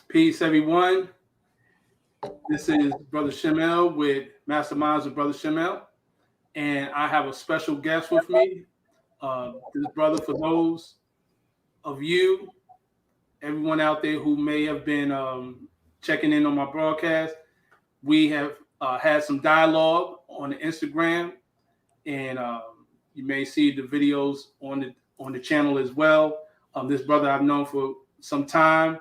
Peace, everyone. This is Brother Shemel with Masterminds with Brother Shemel, and I have a special guest with me. This brother, for those of you, everyone out there who may have been checking in on my broadcast, we have had some dialogue on the Instagram, and you may see the videos on the channel as well. This brother I've known for some time.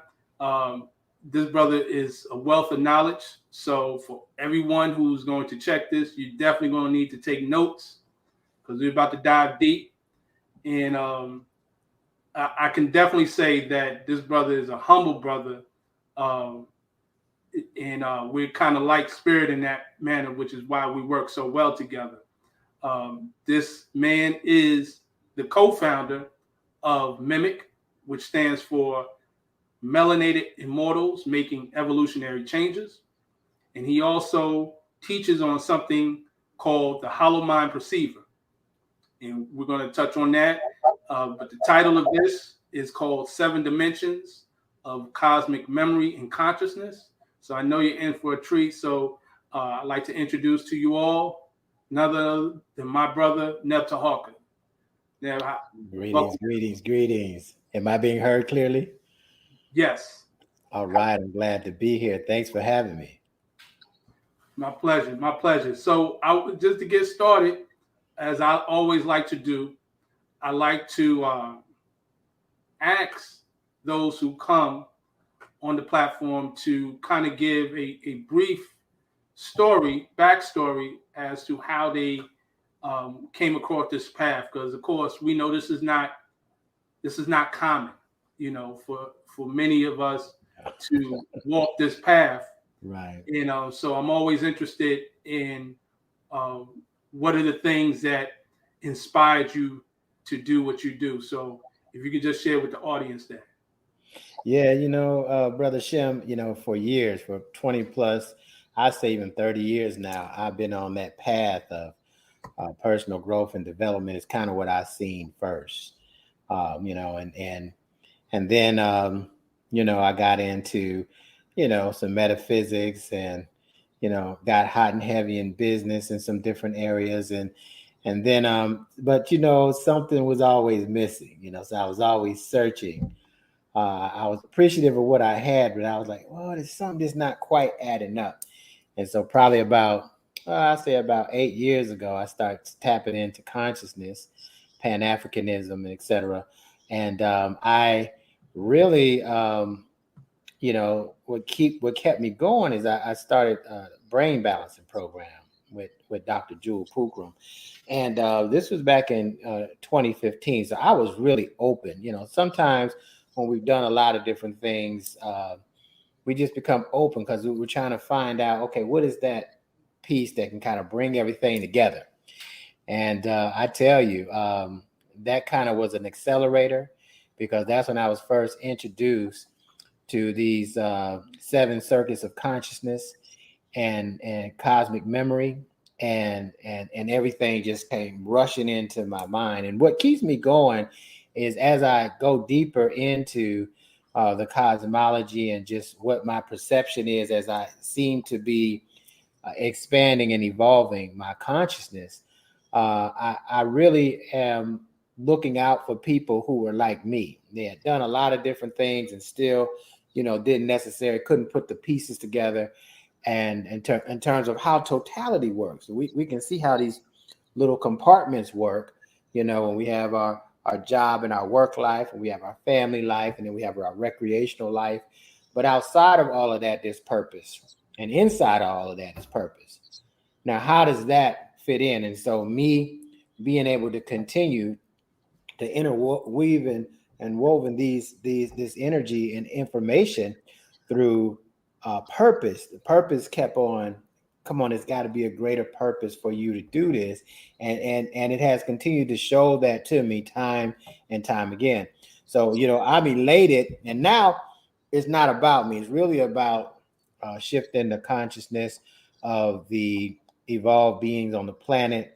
This brother is a wealth of knowledge. So for everyone who's going to check this, you're definitely going to need to take notes because we're about to dive deep. And I can definitely say that this brother is a humble brother. And we're kind of like spirit in that manner, which is why we work so well together. This man is the co-founder of MIMEC, which stands for Melanated Immortals, making evolutionary changes. And he also teaches on something called the Holomind Perceiver. And we're going to touch on that. But the title of this is called 7 Dimensions of Cosmic Memory and Consciousness. So I know you're in for a treat. So I'd like to introduce to you all none other than my brother, Neb Teharka. Neb, greetings. Am I being heard clearly? Yes. All right. I'm glad to be here. Thanks for having me. My pleasure. So just to get started, as I always like to do, I like to ask those who come on the platform to kind of give a brief backstory as to how they came across this path. Because of course we know this is not common, for many of us to walk this path. Right. So I'm always interested in what are the things that inspired you to do what you do. So if you could just share with the audience that. Yeah, Brother Shem, for years, for 20 plus, I say even 30 years now, I've been on that path of personal growth and development. Is kind of what I've seen first, and then, I got into, some metaphysics and, got hot and heavy in business in some different areas. And then, but, something was always missing, so I was always searching. I was appreciative of what I had, but I was like, well, there's something that's not quite adding up. And so probably about 8 years ago, I started tapping into consciousness, Pan-Africanism, et cetera. And I really, what kept me going is I started a brain balancing program with Dr. Jewel Pookrum. And this was back in 2015. So I was really open. Sometimes when we've done a lot of different things, we just become open because we were trying to find out, okay, what is that piece that can kind of bring everything together? And I tell you, that kind of was an accelerator, because that's when I was first introduced to these 7 circuits of consciousness and cosmic memory, and everything just came rushing into my mind. And what keeps me going is as I go deeper into the cosmology and just what my perception is as I seem to be expanding and evolving my consciousness, I really am looking out for people who were like me. They had done a lot of different things and still, couldn't put the pieces together. And in terms of how totality works, we can see how these little compartments work, when we have our job and our work life, and we have our family life, and then we have our recreational life. But outside of all of that, there's purpose. And inside of all of that is purpose. Now, how does that fit in? And so me being able to continue to interweave and woven this energy and information through purpose. The purpose kept on, come on, it's got to be a greater purpose for you to do this. And it has continued to show that to me time and time again. So, I'm elated. And now it's not about me. It's really about shifting the consciousness of the evolved beings on the planet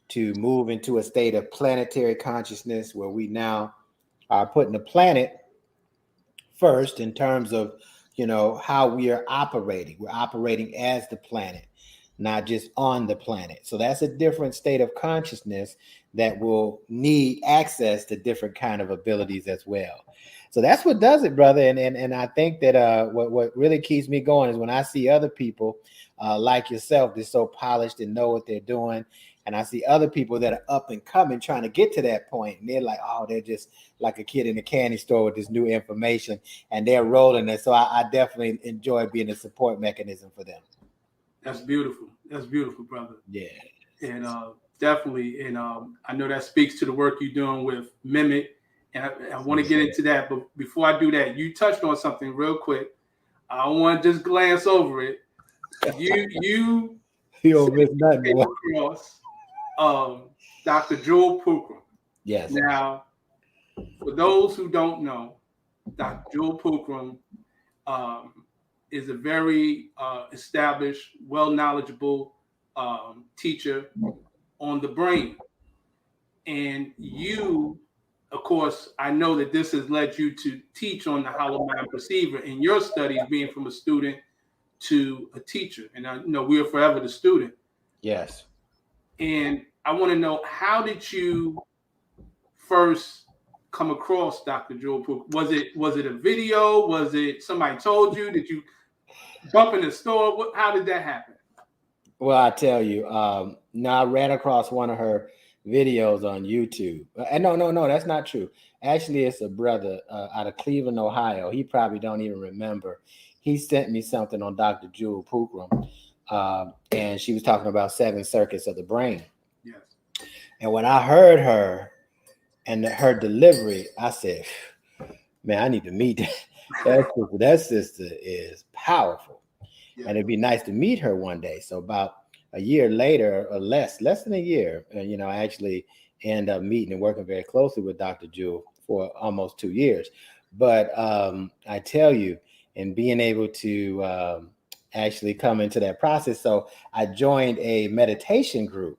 to move into a state of planetary consciousness, where we now are putting the planet first in terms of, how we are operating. We're operating as the planet, not just on the planet. So that's a different state of consciousness that will need access to different kind of abilities as well. So that's what does it, brother. And I think that what really keeps me going is when I see other people like yourself, they're so polished and know what they're doing. And I see other people that are up and coming trying to get to that point. And they're like, oh, they're just like a kid in a candy store with this new information and they're rolling it. So I definitely enjoy being a support mechanism for them. That's beautiful. That's beautiful, brother. Yeah. And definitely. And I know that speaks to the work you're doing with MIMEC. And I want to get into that. But before I do that, you touched on something real quick. I want to just glance over it. You don't miss nothing. Across Dr. Jewel Pookrum. Yes. Now, for those who don't know, Dr. Jewel Pookrum is a very established, well-knowledgeable teacher on the brain. And you, of course, I know that this has led you to teach on the Holomind Perceiver in your studies, being from a student to a teacher. And I know we are forever the student. Yes. And I want to know, how did you first come across Dr. Jewel Pookrum? Was it a video? Was it somebody told you? Did you bump in the store? How did that happen? Well, I tell you, now I ran across one of her videos on YouTube. And no, that's not true. Actually, it's a brother out of Cleveland, Ohio. He probably don't even remember. He sent me something on Dr. Jewel Pookrum, and she was talking about 7 circuits of the brain. Yes. And when I heard her and her delivery, I said, man, I need to meet that sister is powerful. Yeah. And it'd be nice to meet her one day. So about a year later, or less than a year, I actually end up meeting and working very closely with Dr. Jewel for almost 2 years. But I tell you, and being able to actually come into that process. So I joined a meditation group.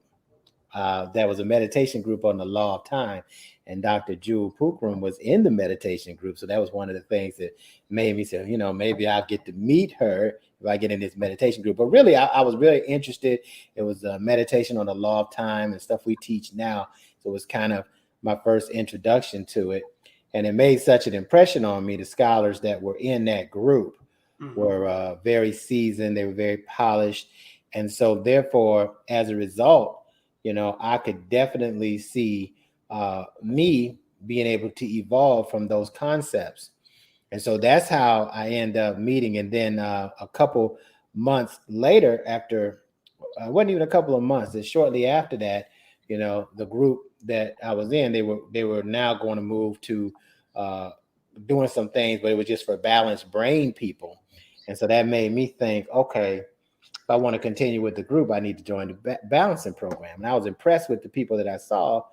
That was a meditation group on the law of time. And Dr. Jewel Pookrum was in the meditation group. So that was one of the things that made me say, maybe I'll get to meet her if I get in this meditation group. But really, I was really interested. It was a meditation on the law of time and stuff we teach now. So it was kind of my first introduction to it. And it made such an impression on me. The scholars that were in that group were very seasoned. They were very polished. And so therefore, as a result, I could definitely see me being able to evolve from those concepts. And so that's how I end up meeting. And then a couple months later, after, it wasn't even a couple of months, and shortly after that, the group that I was in, they were now going to move to doing some things, but it was just for balanced brain people. And so that made me think, okay, if I want to continue with the group, I need to join the balancing program. And I was impressed with the people that I saw.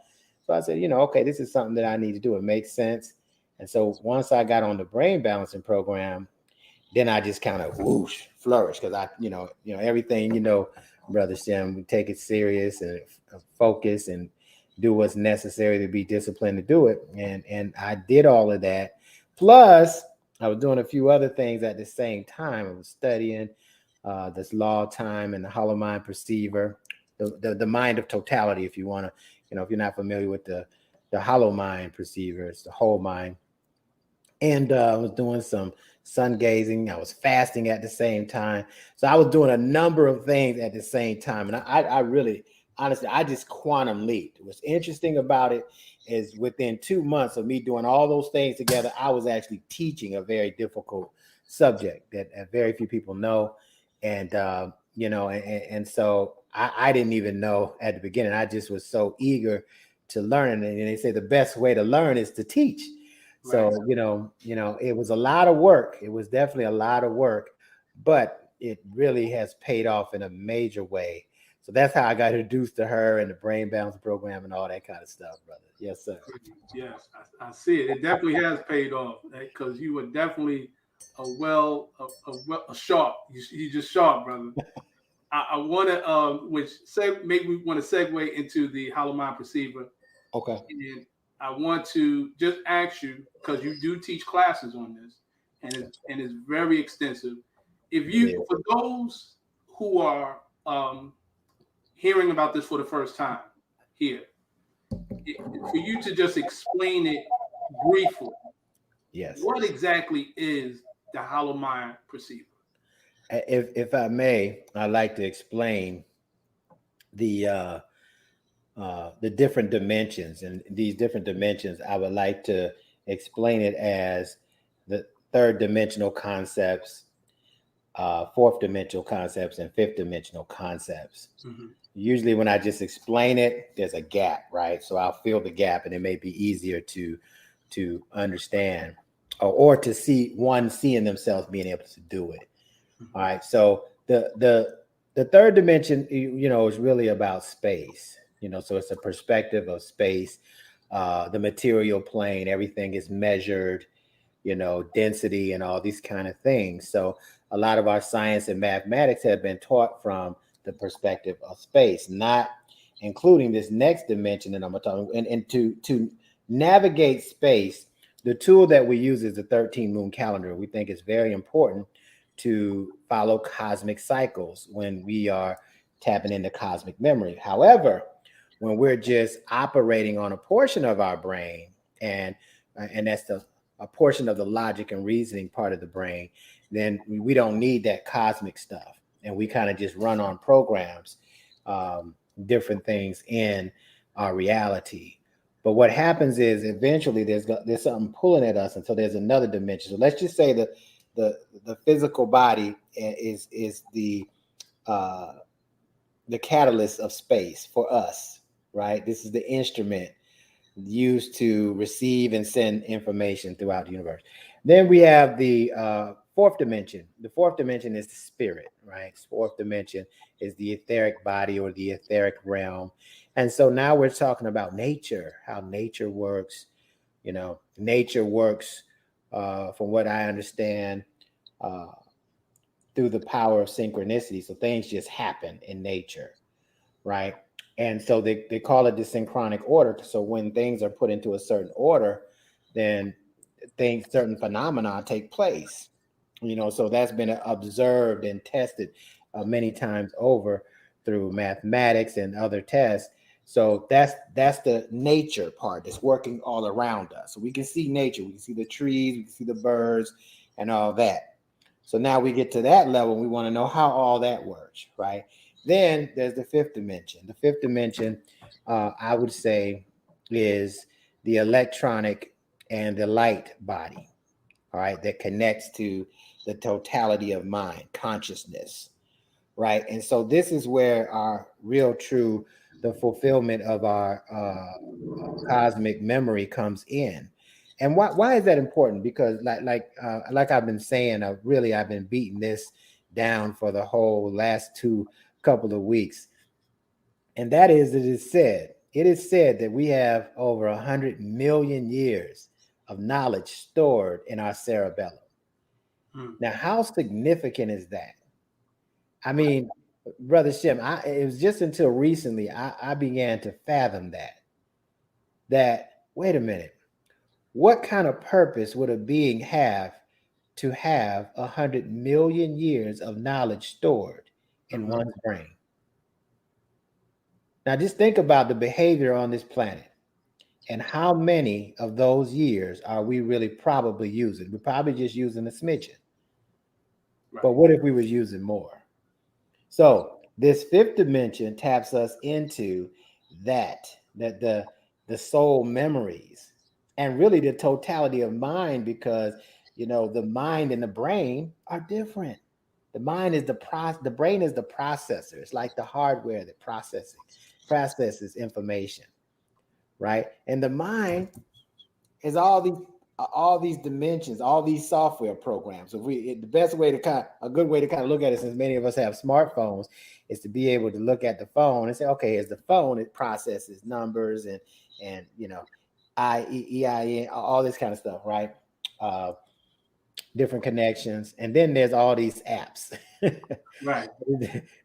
So I said, okay, this is something that I need to do. It makes sense. And so once I got on the brain balancing program, then I just kind of flourished, because I, everything, Brother Shem, we take it serious and focus and do what's necessary to be disciplined to do it. And I did all of that. Plus, I was doing a few other things at the same time. I was studying this law of time and the Holomind Perceiver, the mind of totality, if you want to, if you're not familiar with the Holomind Perceiver, it's the whole mind. And I was doing some sun gazing. I was fasting at the same time. So I was doing a number of things at the same time. And I really, honestly, I just quantum leaped. What's interesting about it is within 2 months of me doing all those things together, I was actually teaching a very difficult subject that very few people know. And, and so I didn't even know at the beginning. I just was so eager to learn. And they say the best way to learn is to teach. So, right. It was a lot of work. It was definitely a lot of work, but it really has paid off in a major way. So that's how I got introduced to her and the brain balance program and all that kind of stuff, brother. Yes, sir. Yes, I see it. It definitely has paid off, because you were definitely a sharp. You just sharp, brother. I want to, maybe we want to segue into the Holomind Perceiver. Okay. And I want to just ask you, because you do teach classes on this, and it's very extensive. If you, for those who are hearing about this for the first time here, for you to just explain it briefly, yes, what exactly is the Holomind Perceiver? If I may, I'd like to explain the different dimensions, and these different dimensions, I would like to explain it as the third dimensional concepts, fourth dimensional concepts, and fifth dimensional concepts. Mm-hmm. Usually when I just explain it, there's a gap, right? So I'll fill the gap, and it may be easier to understand or to seeing themselves being able to do it. All right. So the third dimension, is really about space. So it's a perspective of space, the material plane, everything is measured, density and all these kind of things. So a lot of our science and mathematics have been taught from the perspective of space, not including this next dimension that I'm going to talk about. And to navigate space, the tool that we use is the 13 moon calendar. We think it's very important to follow cosmic cycles when we are tapping into cosmic memory. However, when we're just operating on a portion of our brain, and that's a portion of the logic and reasoning part of the brain, then we don't need that cosmic stuff. And we kind of just run on programs, different things in our reality. But what happens is eventually there's something pulling at us until there's another dimension. So let's just say that the physical body is the catalyst of space for us, right? This is the instrument used to receive and send information throughout the universe. Then we have the fourth dimension. The fourth dimension is the spirit, right? Fourth dimension is the etheric body or the etheric realm. And so now we're talking about nature, how nature works. Nature works, from what I understand, through the power of synchronicity. So things just happen in nature, right? And so they call it the synchronic order. So when things are put into a certain order, then certain phenomena take place. So that's been observed and tested many times over through mathematics and other tests. So that's the nature part that's working all around us. So we can see nature, we can see the trees, we can see the birds and all that. So now we get to that level, we want to know how all that works, right? Then there's the fifth dimension. The fifth dimension, I would say, is the electronic and the light body, all right, that connects to the totality of mind, consciousness, right? And so this is where our the fulfillment of our cosmic memory comes in. And why is that important? Because like I've been saying, I've been beating this down for the whole last couple of weeks. And that is, it is said that we have over 100 million years of knowledge stored in our cerebellum. Now, how significant is that? I mean, Brother Shem, it was just until recently I began to fathom that, wait a minute, what kind of purpose would a being have to have 100 million years of knowledge stored in one's brain? Now, just think about the behavior on this planet and how many of those years are we really probably using? We're probably just using a smidgen. Right. But what if we were using more? So this fifth dimension taps us into that the soul memories and really the totality of mind, because the mind and the brain are different. The mind is the brain is the processor. It's like the hardware that processes information, right? And the mind is all these dimensions, all these software programs. So a good way to kind of look at it, since many of us have smartphones, is to be able to look at the phone and say, okay, as the phone, it processes numbers and EIN, all this kind of stuff, right? Different connections, and then there's all these apps. Right.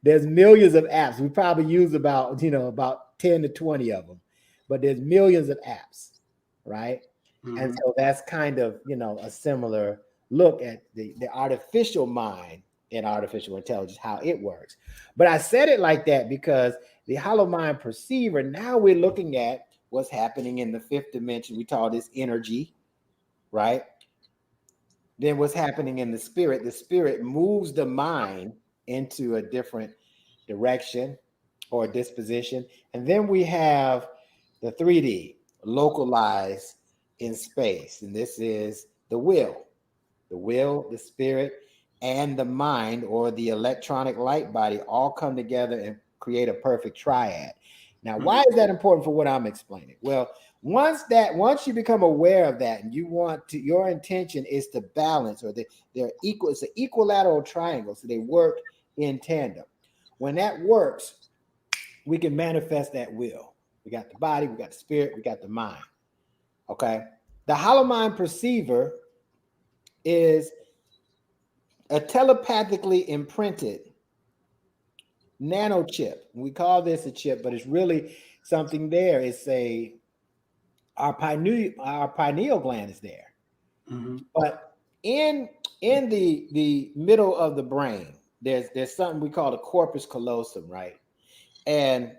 There's millions of apps. We probably use about 10 to 20 of them, but there's millions of apps, right? Mm-hmm. And so that's kind of a similar look at the artificial mind and artificial intelligence, how it works. But I said it like that because the Holomind Perceiver, now we're looking at what's happening in the fifth dimension. We call this energy, right? Then what's happening in the spirit moves the mind into a different direction or disposition. And then we have the 3D, localized in space. And this is the will, the spirit, and the mind, or the electronic light body, all come together and create a perfect triad. Now, why is that important for what I'm explaining? Well, once you become aware of that, and your intention is to balance, or they're equal, it's an equilateral triangle, so they work in tandem. When that works, we can manifest that will. We got the body, we got the spirit, we got the mind. Okay. The Holomind Perceiver is a telepathically imprinted nanochip. We call this a chip, but it's really something there. It's our pineal gland is there. Mm-hmm. But in the middle of the brain, there's something we call the corpus callosum, right? And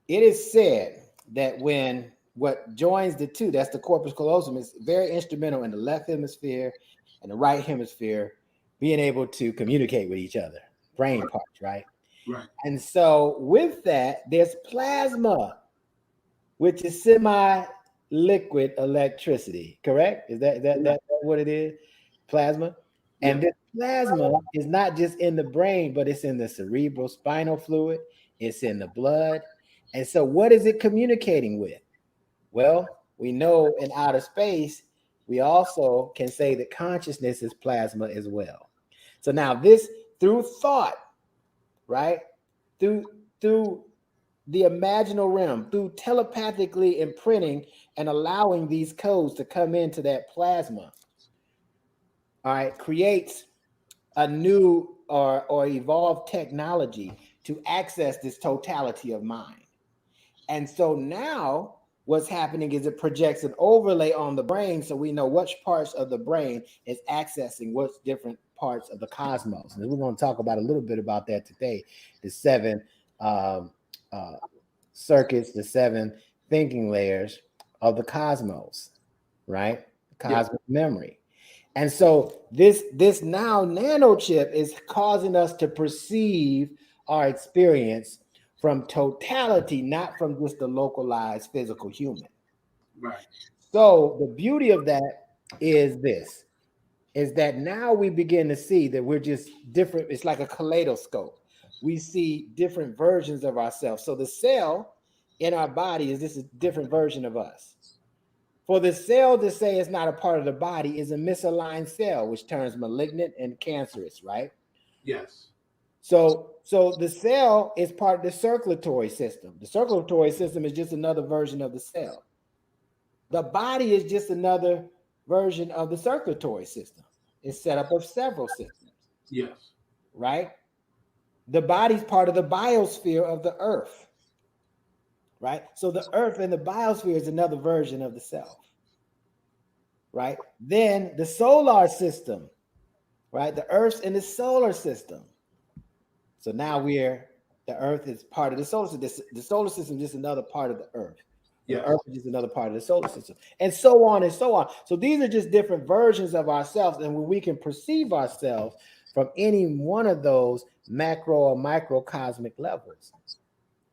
it is said that what joins the two, that's the corpus callosum, is very instrumental in the left hemisphere and the right hemisphere being able to communicate with each other, brain parts, right? Right. And so with that, there's plasma, which is semi-liquid electricity, correct? Is that what it is? Plasma? Yeah. And this plasma is not just in the brain, but it's in the cerebral spinal fluid, it's in the blood. And so what is it communicating with? Well, we know in outer space, we also can say that consciousness is plasma as well. So now this, through thought, right? Through the imaginal realm, through telepathically imprinting and allowing these codes to come into that plasma, all right, creates a new or evolved technology to access this totality of mind. And so now what's happening is it projects an overlay on the brain, so we know which parts of the brain is accessing which different parts of the cosmos. And we're going to talk about a little bit about that today, the 7 circuits, the 7 thinking layers of the cosmos, right? Cosmic memory. And so this now nanochip is causing us to perceive our experience from totality, not from just the localized physical human. Right. So the beauty of that is that now we begin to see that we're just different. It's like a kaleidoscope. We see different versions of ourselves. So the cell in our body is just a different version of us. For the cell to say it's not a part of the body is a misaligned cell, which turns malignant and cancerous, right? Yes. So the cell is part of the circulatory system. The circulatory system is just another version of the cell. The body is just another version of the circulatory system. It's set up of several systems. Yes. Right? The body's part of the biosphere of the earth. Right? So the earth and the biosphere is another version of the self. Right? Then the solar system, right? The earth and the solar system. So now the earth is part of the solar system. The solar system is just another part of the earth. Yeah. The earth is just another part of the solar system. And so on and so on. So these are just different versions of ourselves. And when we can perceive ourselves from any one of those macro or microcosmic levels,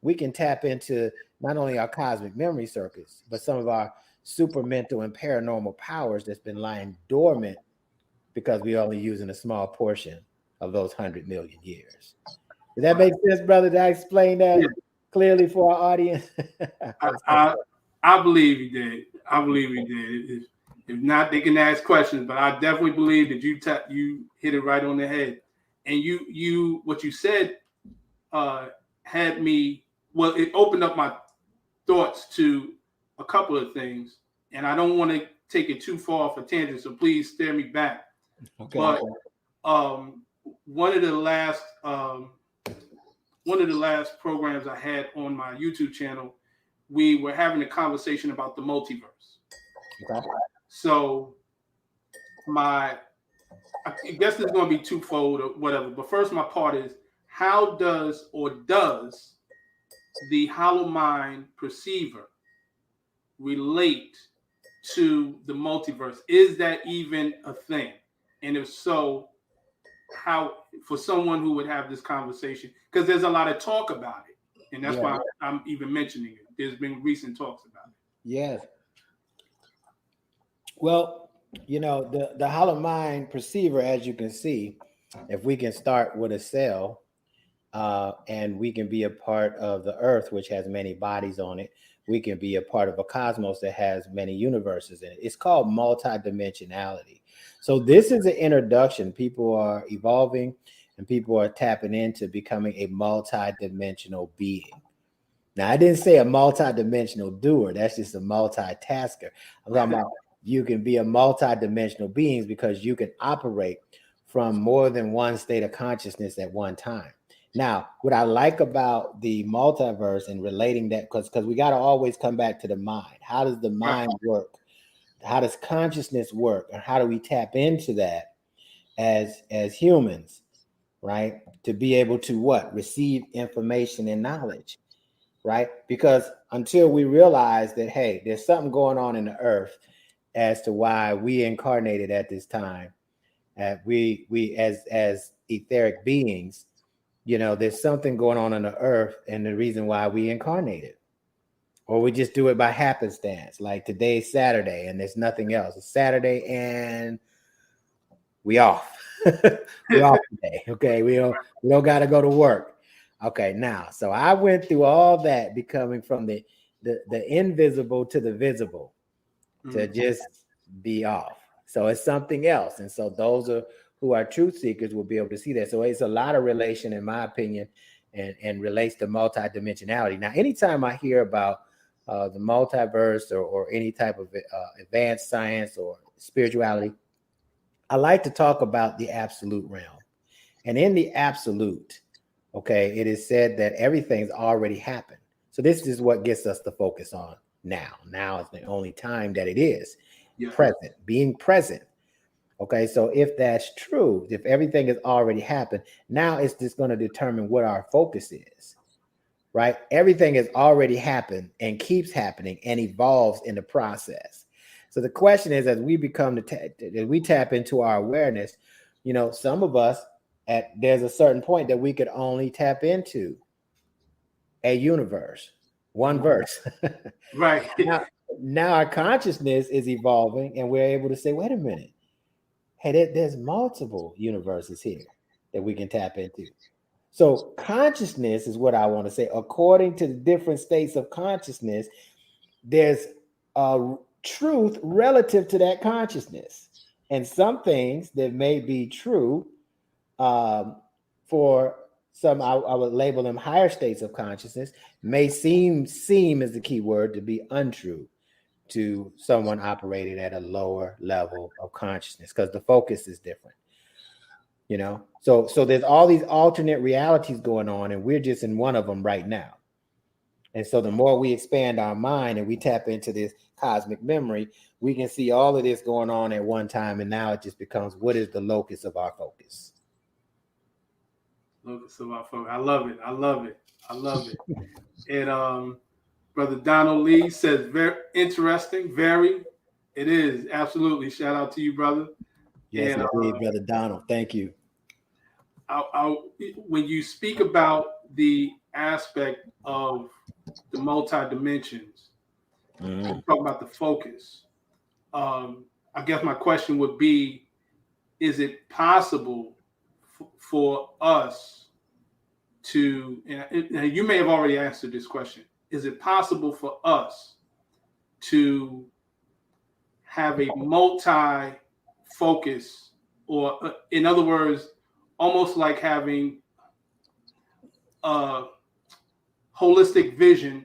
we can tap into not only our cosmic memory circuits, but some of our supermental and paranormal powers that's been lying dormant because we're only using a small portion of those 100 million years. Does that make sense, brother? Did I explain that clearly for our audience? I believe you did. I believe you did. If not, they can ask questions, but I definitely believe that you hit it right on the head. And you what you said had me, well, it opened up my thoughts to a couple of things, and I don't want to take it too far off a tangent, so please steer me back. Okay. But one of the last programs I had on my YouTube channel, we were having a conversation about the multiverse. Okay. So my I guess it's going to be twofold or whatever. But first, my part is how does the Holomind Perceiver relate to the multiverse? Is that even a thing? And if so, how, for someone who would have this conversation, because there's a lot of talk about it, and that's why I'm even mentioning it. There's been recent talks about it. Yes. Well, the Holomind Perceiver, as you can see, if we can start with a cell, and we can be a part of the Earth, which has many bodies on it. We can be a part of a cosmos that has many universes in it. It's called multidimensionality. So this is an introduction. People are evolving and people are tapping into becoming a multidimensional being. Now, I didn't say a multidimensional doer. That's just a multitasker. I'm talking about you can be a multidimensional being because you can operate from more than one state of consciousness at one time. Now, what I like about the multiverse and relating that, because we got to always come back to the mind. How does the mind work? How does consciousness work? And how do we tap into that as humans, right? To be able to what? Receive information and knowledge, right? Because until we realize that, hey, there's something going on in the earth as to why we incarnated at this time, we as etheric beings, there's something going on the earth and the reason why we incarnated. Or we just do it by happenstance. Like today's Saturday and there's nothing else. It's Saturday and we off. We off today. Okay. We don't got to go to work. Okay. Now, so I went through all that, becoming from the invisible to the visible, to just be off. So it's something else. And so those who are truth seekers will be able to see that. So it's a lot of relation, in my opinion, and relates to multidimensionality. Now, anytime I hear about the multiverse or any type of advanced science or spirituality, I like to talk about the absolute realm. And in the absolute, okay, it is said that everything's already happened. So this is what gets us to focus on now. Now is the only time that it is present, being present. Okay, so if that's true, if everything has already happened, now it's just going to determine what our focus is, right? Everything has already happened and keeps happening and evolves in the process. So the question is, as we as we tap into our awareness, some of us there's a certain point that we could only tap into a universe, one verse. Right. Now our consciousness is evolving and we're able to say, wait a minute. Hey, there's multiple universes here that we can tap into. So consciousness is what I want to say. According to the different states of consciousness, there's a truth relative to that consciousness. And some things that may be true for some, I would label them higher states of consciousness, may seem is the key word, to be untrue to someone operating at a lower level of consciousness, because the focus is different, so there's all these alternate realities going on, and we're just in one of them right now. And so the more we expand our mind and we tap into this cosmic memory, we can see all of this going on at one time, and now it just becomes, what is the locus of our focus? Locus of our focus. I love it. And Brother Donald Lee says, very interesting, very. It is, absolutely. Shout out to you, brother. Yes, indeed, Brother Donald. Thank you. When you speak about the aspect of the multi-dimensions, talk about the focus, I guess my question would be, is it possible for us to, and you may have already answered this question, is it possible for us to have a multi-focus, or in other words, almost like having a holistic vision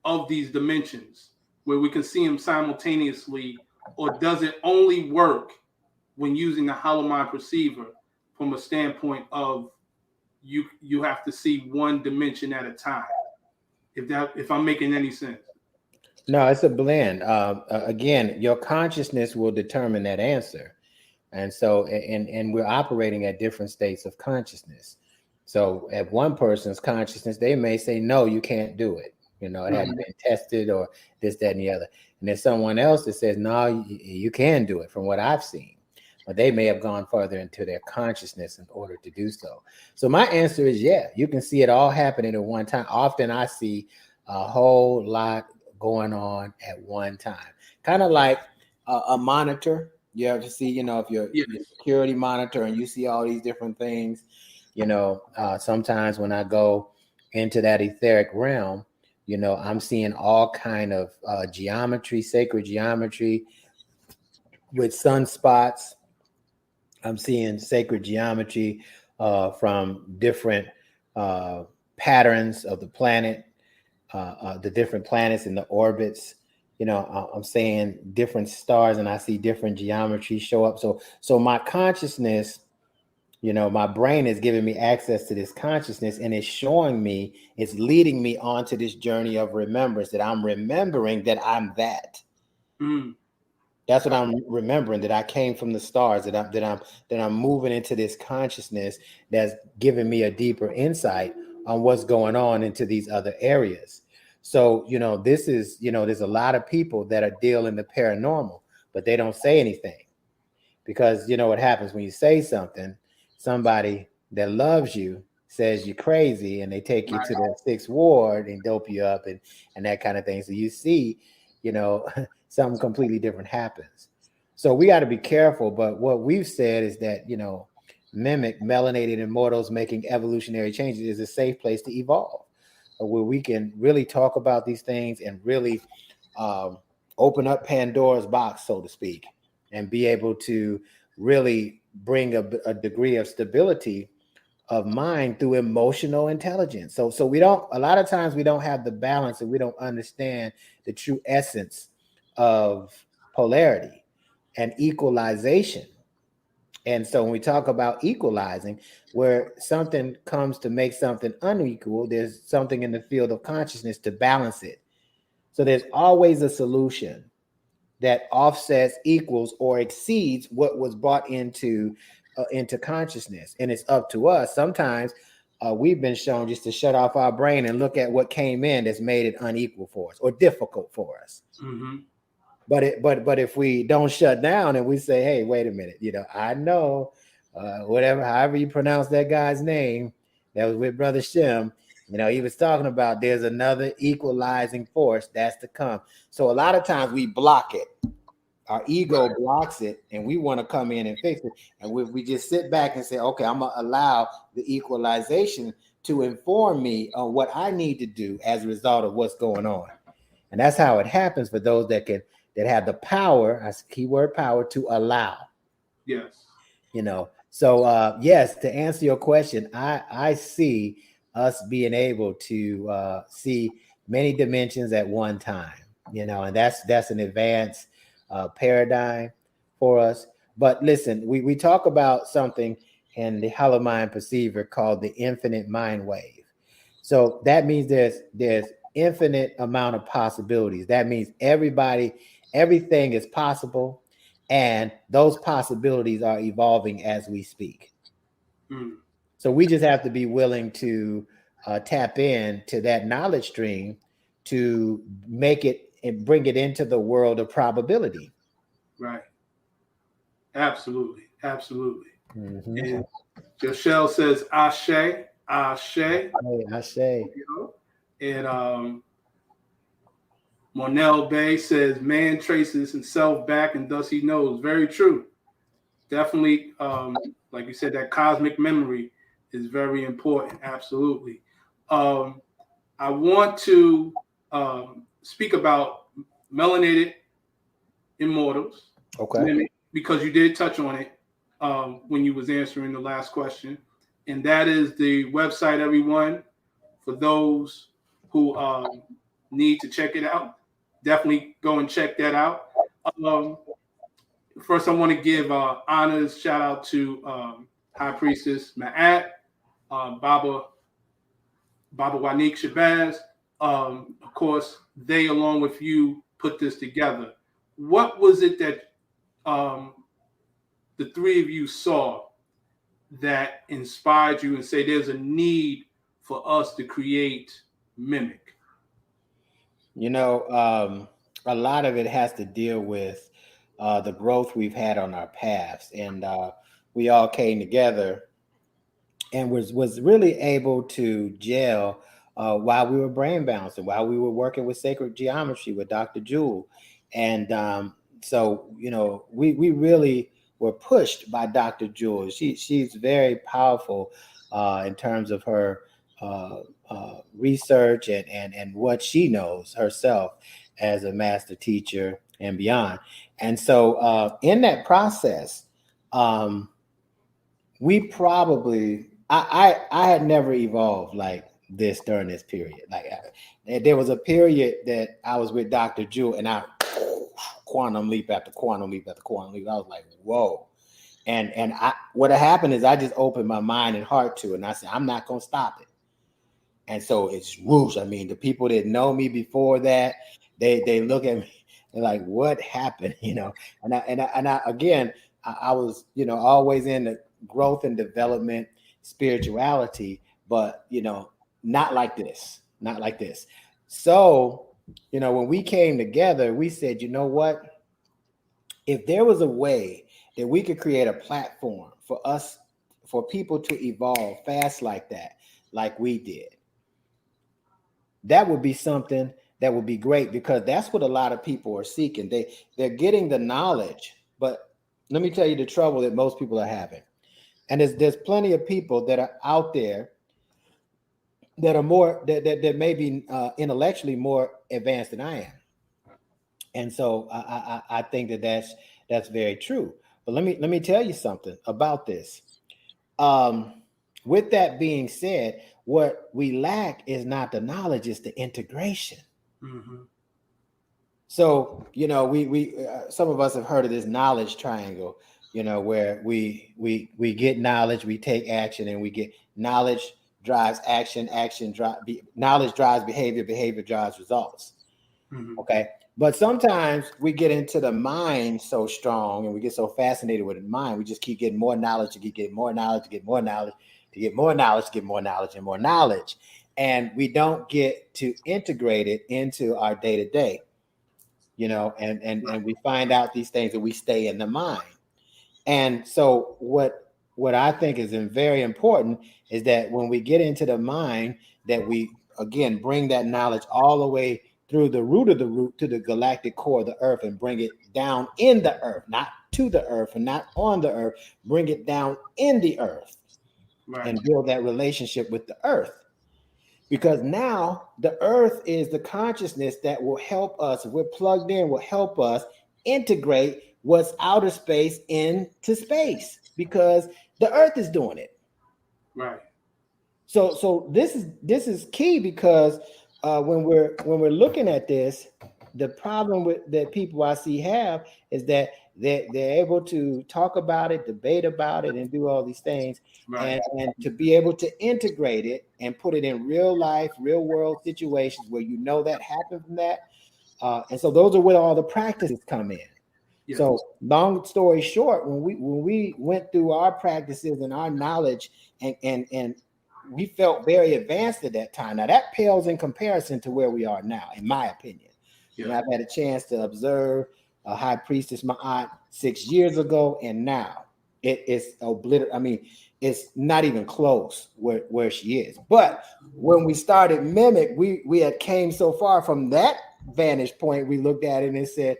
of these dimensions where we can see them simultaneously, or does it only work when using a Holomind Perceiver from a standpoint of you have to see one dimension at a time? If I'm making any sense. No, it's a blend. Again, your consciousness will determine that answer. And so, and we're operating at different states of consciousness. So at one person's consciousness, they may say, no, you can't do it. You know, it hadn't been tested or this, that, and the other. And there's someone else that says, no, you can do it from what I've seen. But they may have gone further into their consciousness in order to do so. So my answer is, yeah, you can see it all happening at one time. Often I see a whole lot going on at one time. Kind of like a monitor. You have to see, you know, if you're your security monitor and you see all these different things, you know, sometimes when I go into that etheric realm, you know, I'm seeing all kind of geometry, sacred geometry with sunspots. I'm seeing sacred geometry from different patterns of the planet, the different planets in the orbits. You know, I'm saying different stars, and I see different geometry show up. So my consciousness, you know, my brain is giving me access to this consciousness, and it's showing me, it's leading me onto this journey of remembrance, that I'm remembering that I'm that. That's what I'm remembering, that I came from the stars, that I'm moving into this consciousness that's giving me a deeper insight on what's going on into these other areas. So, you know, this is, you know, there's a lot of people that are dealing the paranormal, but they don't say anything, because, you know, what happens when you say something, somebody that loves you says you're crazy, and they take you to the 6th ward and dope you up and that kind of thing. So you see, you know, something completely different happens. So we got to be careful. But what we've said is that, you know, MIMEC, Melanated Immortals Making Evolutionary Changes, is a safe place to evolve, where we can really talk about these things and really open up Pandora's box, so to speak, and be able to really bring a degree of stability of mind through emotional intelligence. So we don't, a lot of times we don't have the balance, and we don't understand the true essence of polarity and equalization. And so when we talk about equalizing, where something comes to make something unequal, there's something in the field of consciousness to balance it. So there's always a solution that offsets, equals, or exceeds what was brought into consciousness. And it's up to us. Sometimes we've been shown just to shut off our brain and look at what came in that's made it unequal for us or difficult for us. But if we don't shut down and we say, hey, wait a minute, you know, I know however you pronounce that guy's name that was with Brother Shem, you know, he was talking about there's another equalizing force that's to come. So a lot of times we block it. Our ego blocks it, and we want to come in and fix it. And we just sit back and say, okay, I'm going to allow the equalization to inform me on what I need to do as a result of what's going on. And that's how it happens for those that have the power, as keyword power, to allow. Yes. You know, so yes, to answer your question, I see us being able to see many dimensions at one time, you know, and that's an advanced paradigm for us. But listen, we talk about something in the Holomind Perceiver called the infinite mind wave. So that means there's infinite amount of possibilities. That means everything is possible, and those possibilities are evolving as we speak. So we just have to be willing to tap in to that knowledge stream to make it and bring it into the world of probability. Right. Absolutely. And Joshelle says, Ashe. Ashe. And Monel Bay says, man traces himself back and thus he knows. Very true. Definitely, like you said, that cosmic memory is very important. Absolutely. I want to speak about Melanated Immortals. Okay. Because you did touch on it when you was answering the last question. And that is the website, everyone, for those who need to check it out. Definitely go and check that out. First, I want to give honors, shout out to High Priestess Ma'at, Baba Wanik Shabazz. Of course, they, along with you, put this together. What was it that the the three of you saw that inspired you and say there's a need for us to create MIMEC? A lot of it has to deal with the growth we've had on our paths, and we all came together and was really able to gel while we were brain balancing, while we were working with sacred geometry with Dr. Jewel. And so, we really were pushed by Dr. Jewel. She's very powerful in terms of her research and what she knows herself as a master teacher and beyond. And so in that process, we probably, I had never evolved like this during this period. Like there was a period that I was with Dr. Jewel and I quantum leap after quantum leap after quantum leap. I was like, whoa. And what happened is I just opened my mind and heart to it. And I said, I'm not going to stop it. And so it's whoosh. I mean, the people that know me before that, they look at me, they're like, what happened? And I again, I was, always in the growth and development, spirituality, but, not like this. So, when we came together, we said, you know what? If there was a way that we could create a platform for people to evolve fast like that, like we did, that would be something that would be great, because that's what a lot of people are seeking. They're getting the knowledge, but let me tell you the trouble that most people are having. And there's plenty of people that are out there that are more that may be intellectually more advanced than I am. And so I think that's very true. But let me tell you something about this. With that being said, what we lack is not the knowledge, it's the integration. Mm-hmm. So, we some of us have heard of this knowledge triangle, where we get knowledge, we take action, and we get knowledge drives action, knowledge drives behavior drives results. Mm-hmm. Okay. But sometimes we get into the mind so strong and we get so fascinated with the mind, we just keep getting more knowledge, to get more knowledge, to get more knowledge, to get more knowledge, to get more knowledge and more knowledge. And we don't get to integrate it into our day-to-day, and we find out these things that we stay in the mind. And so what I think is very important is that when we get into the mind, that we, again, bring that knowledge all the way through the root of the root to the galactic core of the earth, and bring it down in the earth, not to the earth and not on the earth, bring it down in the earth. Right. And build that relationship with the earth. Because now the earth is the consciousness that will help us, if we're plugged in, will help us integrate what's outer space into space, because the earth is doing it. Right. So this is key, because when we're looking at this, the problem that people I see have is that they're able to talk about it, debate about it, and do all these things, right. and to be able to integrate it and put it in real life, real world situations where that happened from that. And so those are where all the practices come in. Yes. So long story short, when we went through our practices and our knowledge, and we felt very advanced at that time. Now that pales in comparison to where we are now, in my opinion. Yeah. I've had a chance to observe a high priestess Ma'at 6 years ago, and now it is obliterated. I mean, it's not even close where she is. But when we started MIMEC, we had came so far from that vantage point. We looked at it and said,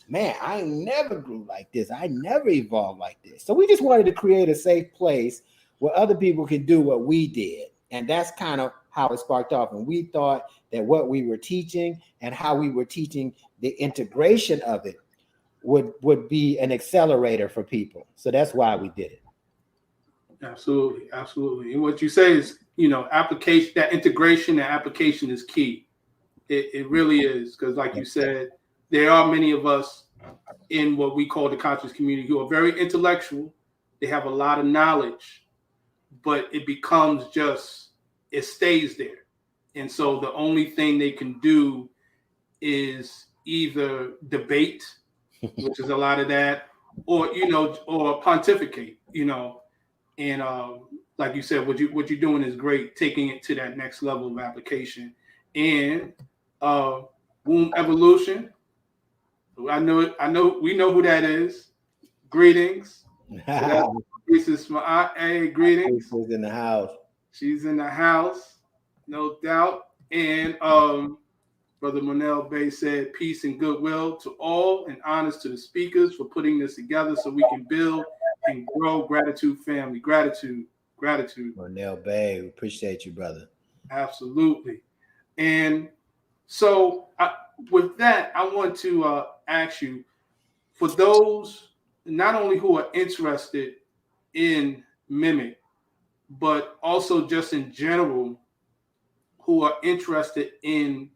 man, I never grew like this. I never evolved like this. So we just wanted to create a safe place where other people can do what we did. And that's kind of how it sparked off. And we thought that what we were teaching and how we were teaching the integration of it would be an accelerator for people. So that's why we did it. Absolutely. And what you say is, application, that integration and application is key. It really is, because like you said, there are many of us in what we call the conscious community who are very intellectual. They have a lot of knowledge, but it becomes it stays there. And so the only thing they can do is either debate, which is a lot of that, or or pontificate, and like you said, what you're doing is great, taking it to that next level of application. And womb evolution, I know, we know who that is. Greetings. So this is my aunt. Hey, greetings. She's in the house. She's in the house, no doubt. And Brother Monel Bay said, peace and goodwill to all, and honors to the speakers for putting this together so we can build and grow. Gratitude, family. Gratitude. Monel Bay, we appreciate you, brother. Absolutely. And so with that, I want to ask you, for those not only who are interested in MIMEC, but also just in general, who are interested in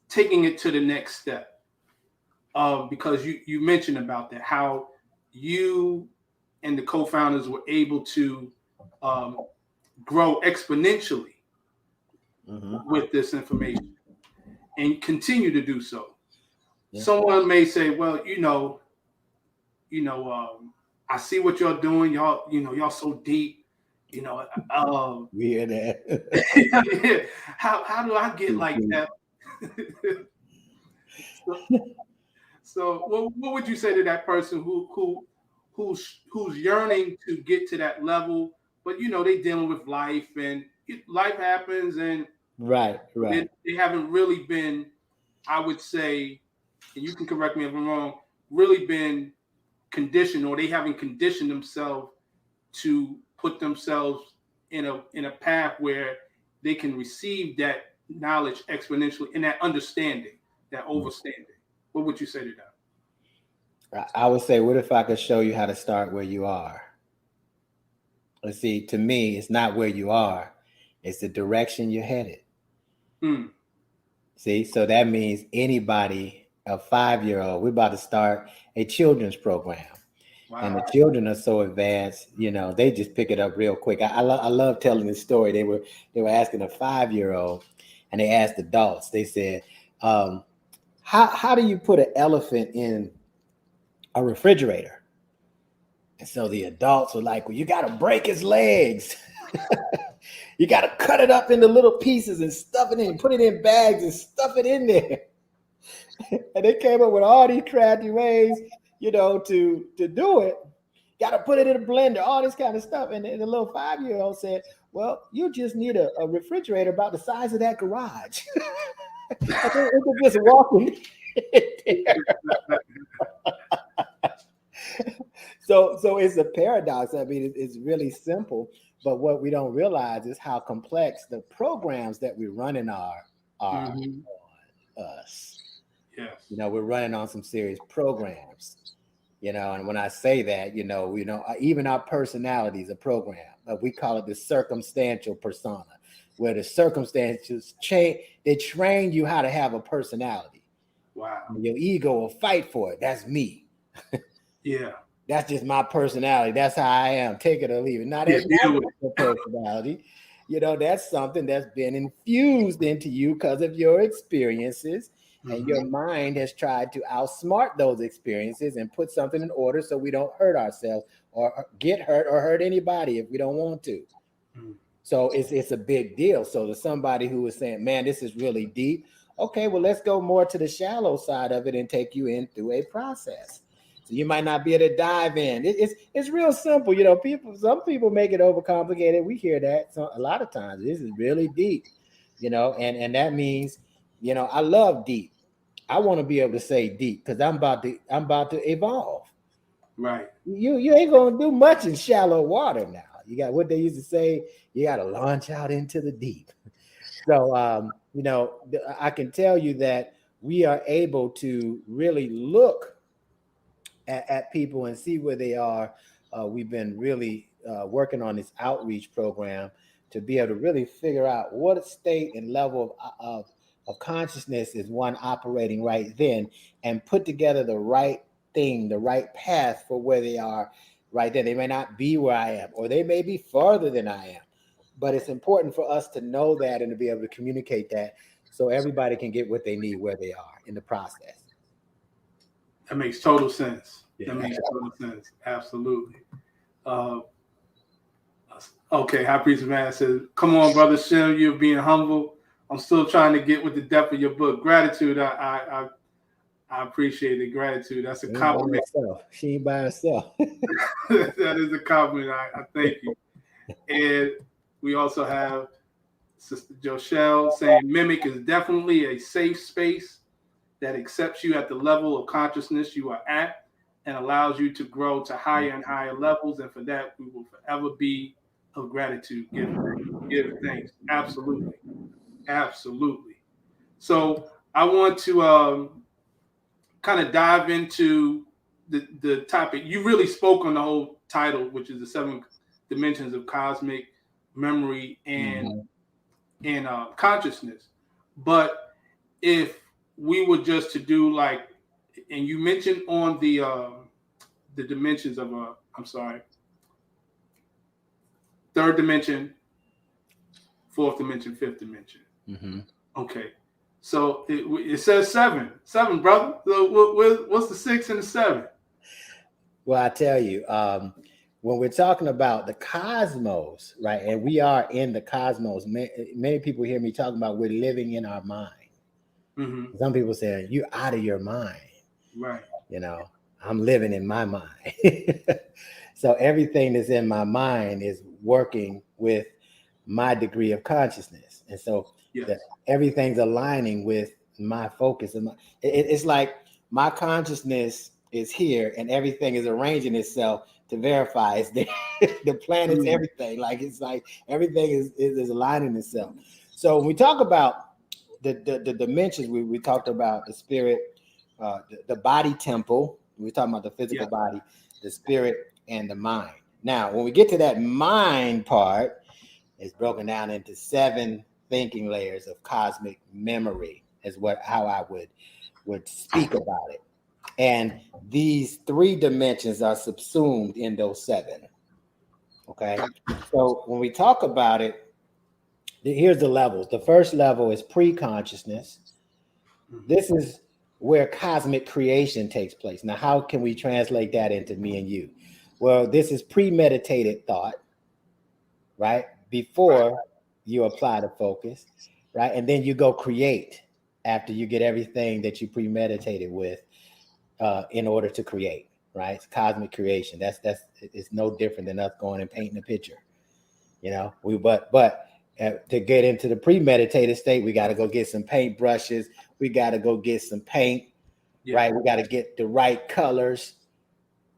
taking it to the next step. Because you mentioned about that, how you and the co-founders were able to grow exponentially with this information and continue to do so. Yeah. Someone may say, well, I see what y'all doing. Y'all so deep. We hear that. How do I get like that? So what would you say to that person who's yearning to get to that level, but they dealing with life, and life happens, and right. They haven't really been, I would say, and you can correct me if I'm wrong, really been conditioned, or they haven't conditioned themselves to put themselves in a path where they can receive that knowledge exponentially and that understanding, that overstanding. What would you say to that? I would say, what if I could show you how to start where you are? Let's see, to me, it's not where you are, it's the direction you're headed. See, so that means anybody, a 5-year-old, we're about to start a children's program. Wow. And the children are so advanced, they just pick it up real quick. I love telling this story. They were asking a 5-year-old, and they asked adults, they said, how do you put an elephant in a refrigerator? And so the adults were like, well, you got to break his legs. You got to cut it up into little pieces and stuff it in, put it in bags and stuff it in there. And they came up with all these crafty ways, to do it. Got to put it in a blender, all this kind of stuff. And the little 5-year-old said, well, you just need a refrigerator about the size of that garage. I think we could just walk in there. So it's a paradox. I mean, it's really simple, but what we don't realize is how complex the programs that we're running are on us. Yes. We're running on some serious programs, and when I say that, even our personality is a program. We call it the circumstantial persona, where the circumstances change. They train you how to have a personality. Wow. Your ego will fight for it. That's me. Yeah. That's just my personality. That's how I am. Take it or leave it. Not everyone's personality. That's something that's been infused into you because of your experiences. And your mind has tried to outsmart those experiences and put something in order so we don't hurt ourselves or get hurt or hurt anybody if we don't want to. So it's a big deal. So to somebody who is saying, man, this is really deep. Okay, well, let's go more to the shallow side of it and take you in through a process. So you might not be able to dive in. It's real simple. Some people make it overcomplicated. We hear that a lot of times. This is really deep, and that means, I love deep. I want to be able to say deep because I'm about to evolve. Right. You ain't gonna do much in shallow water now. You got what they used to say, you got to launch out into the deep. So I can tell you that we are able to really look at people and see where they are. We've been really working on this outreach program to be able to really figure out what state and level of consciousness is one operating right then, and put together the right thing, the right path for where they are right then. They may not be where I am, or they may be farther than I am, but it's important for us to know that and to be able to communicate that so everybody can get what they need where they are in the process. That makes total sense. That makes total sense. Absolutely. Okay, High Priest Man says, "Come on, brother Shem, you're being humble. I'm still trying to get with the depth of your book. Gratitude. I appreciate it. Gratitude. That's a compliment. She ain't by herself. That is a compliment. I thank you." And we also have Sister Joshelle saying, "MIMEC is definitely a safe space that accepts you at the level of consciousness you are at and allows you to grow to higher and higher levels. And for that, we will forever be of gratitude. Give thanks. Absolutely. Absolutely. So I want to kind of dive into the topic. You really spoke on the whole title, which is the 7 dimensions of cosmic memory and consciousness. But if we were just to do like, and you mentioned on the dimensions of third dimension, fourth dimension, fifth dimension. Mm-hmm. Okay, so it says 7, brother. So what's the 6 and the 7? Well, I tell you, when we're talking about the cosmos, right, and we are in the cosmos, many people hear me talking about we're living in our mind. Mm-hmm. Some people say you're out of your mind, right? You know, I'm living in my mind. So everything that's in my mind is working with my degree of consciousness, and so everything's aligning with my focus. And it's like my consciousness is here, and everything is arranging itself to verify it's there. The planets, everything, like it's like everything is aligning itself. So when we talk about the dimensions, we talked about the spirit, the body temple. We're talking about the physical body, the spirit, and the mind. Now, when we get to that mind part, it's broken down into 7 thinking layers of cosmic memory, is how I would speak about it. And these 3 dimensions are subsumed in those 7. Okay. So when we talk about it, here's the levels. The first level is pre-consciousness. This is where cosmic creation takes place. Now, how can we translate that into me and you? Well, this is premeditated thought, right? Before you apply the focus, right? And then you go create after you get everything that you premeditated with in order to create, right? It's cosmic creation. It's no different than us going and painting a picture, you know. But to get into the premeditated state, we got to go get some paint brushes. We got to go get some paint, right? We got to get the right colors,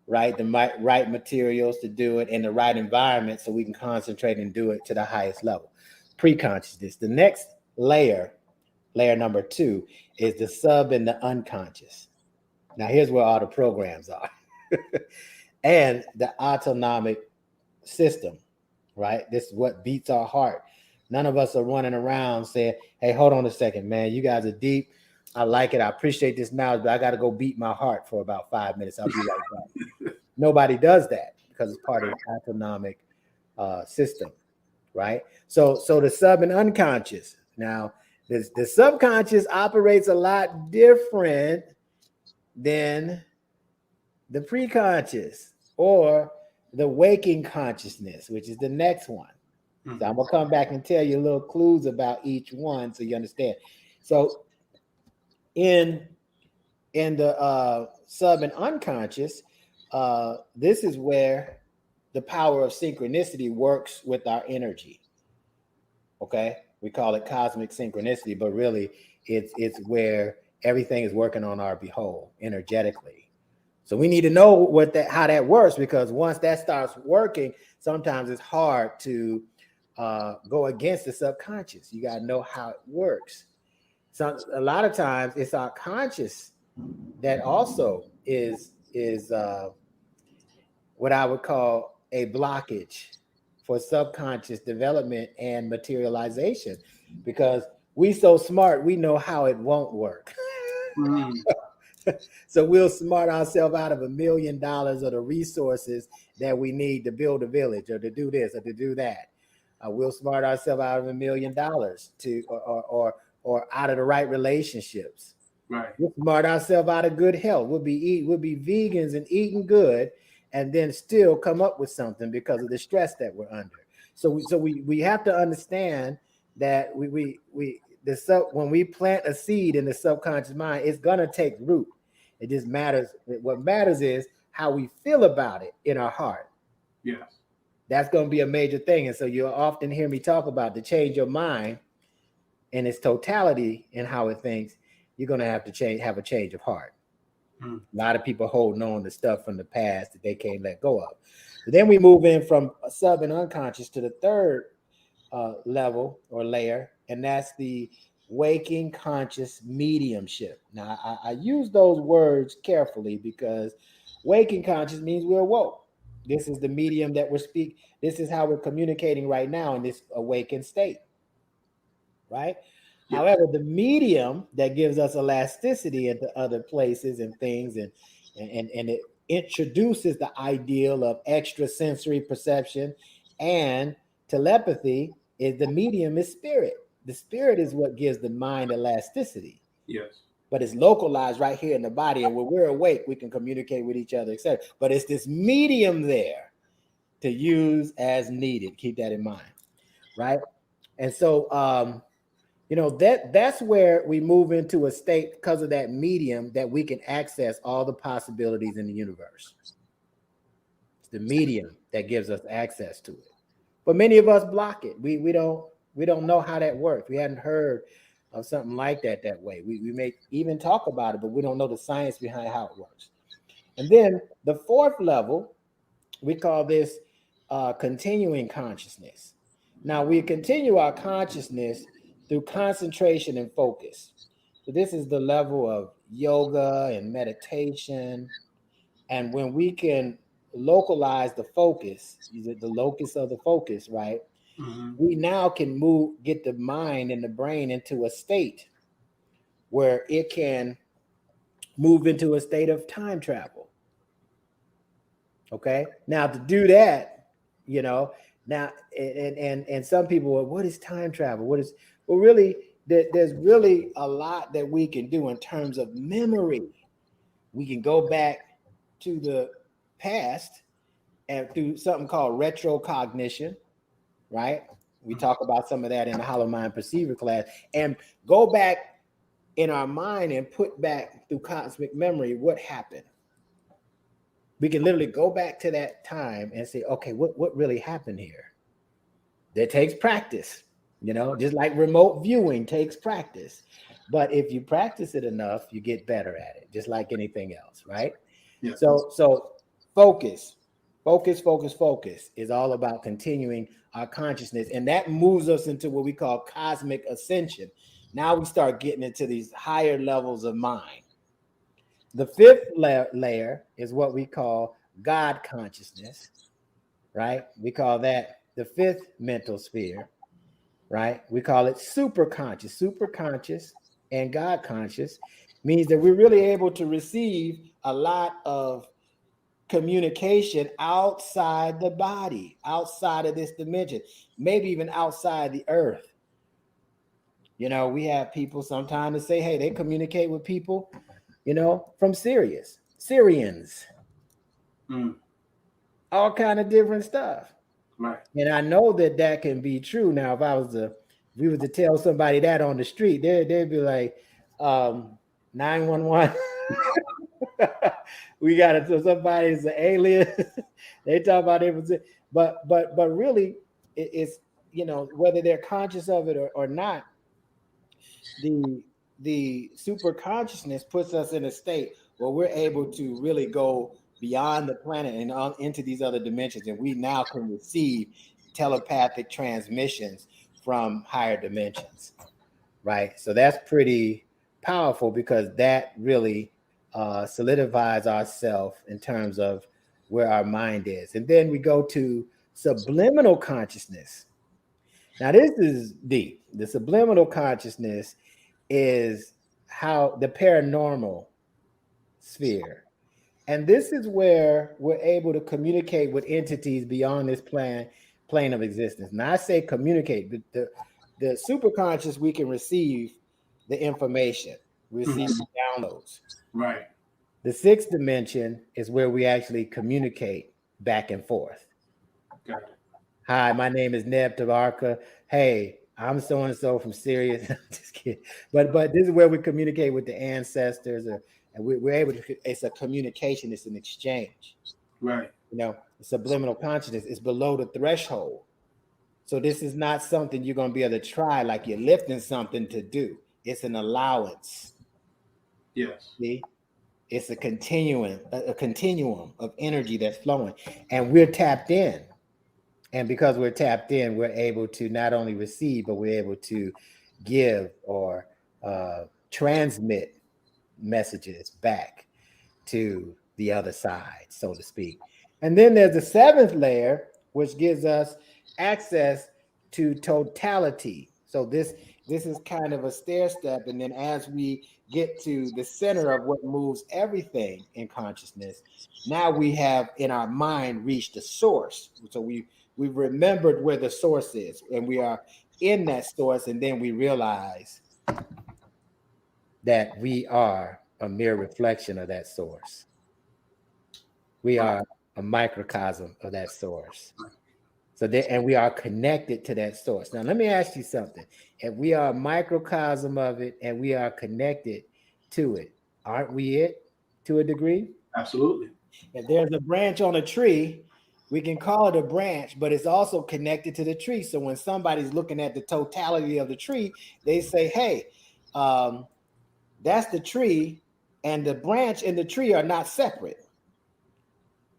right? The right materials to do it in the right environment so we can concentrate and do it to the highest level. Pre-consciousness. The next layer number 2, is the sub and the unconscious. Now, here's where all the programs are. And the autonomic system, right? This is what beats our heart. None of us are running around saying, hey, hold on a second, man. You guys are deep. I like it. I appreciate this knowledge, but I got to go beat my heart for about 5 minutes. I'll be right back. Nobody does that because it's part of the autonomic system, right? So the sub and unconscious. Now, the subconscious operates a lot different than the preconscious or the waking consciousness, which is the next one. Mm-hmm. So I'm gonna come back and tell you little clues about each one so you understand. So in the sub and unconscious, this is where the power of synchronicity works with our energy. Okay, we call it cosmic synchronicity, but really it's where everything is working on our behalf energetically. So we need to know how that works, because once that starts working, sometimes it's hard to go against the subconscious. You got to know how it works. So a lot of times it's our conscious that also is what I would call a blockage for subconscious development and materialization, because we so smart, we know how it won't work. So we'll smart ourselves out of $1 million of the resources that we need to build a village or to do this or to do that. We'll smart ourselves out of $1 million to or out of the right relationships, Right. We'll smart ourselves out of good health. We'll be vegans and eating good, and then still come up with something because of the stress that we're under. So we have to understand that when we plant a seed in the subconscious mind, it's gonna take root. It just matters. What matters is how we feel about it in our heart. Yes. That's going to be a major thing. And so you'll often hear me talk about to change your mind in its totality and how it thinks. You're going to have to have a change of heart. A lot of people holding on to stuff from the past that they can't let go of. But then we move in from sub and unconscious to the third level or layer, and that's the waking conscious mediumship. Now, I use those words carefully because waking conscious means we're woke. This is the medium that we're speaking. This is how we're communicating right now in this awakened state, right? Yeah. However, the medium that gives us elasticity into other places and things, and it introduces the ideal of extrasensory perception and telepathy is the medium is spirit. The spirit is what gives the mind elasticity. Yes. But it's localized right here in the body. And when we're awake, we can communicate with each other, etc. But it's this medium there to use as needed. Keep that in mind, right? And so, that's where we move into a state because of that medium that we can access all the possibilities in the universe. It's the medium that gives us access to it. But many of us block it. We don't know how that works. We hadn't heard of something like that way. We may even talk about it, but we don't know the science behind how it works. And then the fourth level, we call this continuing consciousness. Now we continue our consciousness through concentration and focus. So this is the level of yoga and meditation. And when we can localize the focus, the locus of the focus, right? We now can get the mind and the brain into a state where it can move into a state of time travel. Okay. Now to do that, now, and some people, well, what is time travel? Really, there's really a lot that we can do in terms of memory. We can go back to the past and through something called retrocognition, right? We talk about some of that in the Holomind Perceiver class, and go back in our mind and put back through cosmic memory what happened. We can literally go back to that time and say, okay, what really happened here? That takes practice, just like remote viewing takes practice. But if you practice it enough, you get better at it, just like anything else, right? Yeah. So focus is all about continuing our consciousness, and that moves us into what we call cosmic ascension. Now we start getting into these higher levels of mind. The fifth layer is what we call God consciousness, right? We call that the fifth mental sphere, right? We call it super conscious and God conscious means that we're really able to receive a lot of communication outside the body, outside of this dimension, maybe even outside the earth. We have people sometimes that say, hey, they communicate with people, from Syrians, all kind of different stuff. Right. And I know that can be true. Now, if we were to tell somebody that on the street, they'd be like, 911. We got it. So somebody's an alien. They talk about it, but really, it's whether they're conscious of it or not. The super consciousness puts us in a state where we're able to really go beyond the planet and into these other dimensions, and we now can receive telepathic transmissions from higher dimensions, right? So that's pretty powerful because that really solidifies ourselves in terms of where our mind is. And then we go to subliminal consciousness. Now this is deep. The subliminal consciousness is how the paranormal sphere. And this is where we're able to communicate with entities beyond this plane of existence. Now I say communicate, the superconscious, we can receive the information. receiving downloads. Right. The sixth dimension is where we actually communicate back and forth. Got it. Hi, my name is Neb Teharka. Hey, I'm so and so from Sirius. Just kidding. But this is where we communicate with the ancestors, and we're able to. It's a communication. It's an exchange. Right. You know, subliminal consciousness is below the threshold. So this is not something you're going to be able to try like you're lifting something to do. It's an allowance. Yes. See? It's a continuum of energy that's flowing, and we're tapped in. And because we're tapped in, we're able to not only receive, but we're able to give or transmit messages back to the other side, so to speak. And then there's the seventh layer, which gives us access to totality. So this is kind of a stair step. And then as we get to the center of what moves everything in consciousness, now we have in our mind reached the source. So we've remembered where the source is, and we are in that source, and then we realize that we are a mere reflection of that source. We are a microcosm of that source. So and we are connected to that source. Now, let me ask you something. If we are a microcosm of it and we are connected to it, aren't we it to a degree? Absolutely. If there's a branch on a tree, we can call it a branch, but it's also connected to the tree. So when somebody's looking at the totality of the tree, they say, hey, that's the tree, and the branch and the tree are not separate.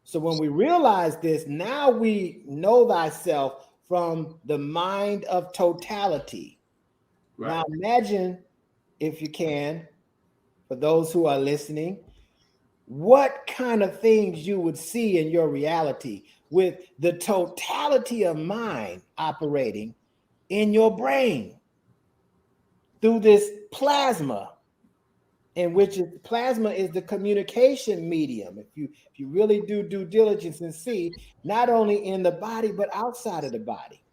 So when we realize this, now we know thyself from the mind of totality. Right. Now imagine, if you can, for those who are listening, what kind of things you would see in your reality with the totality of mind operating in your brain through this plasma, in which plasma is the communication medium. If you really do due diligence and see, not only in the body but outside of the body.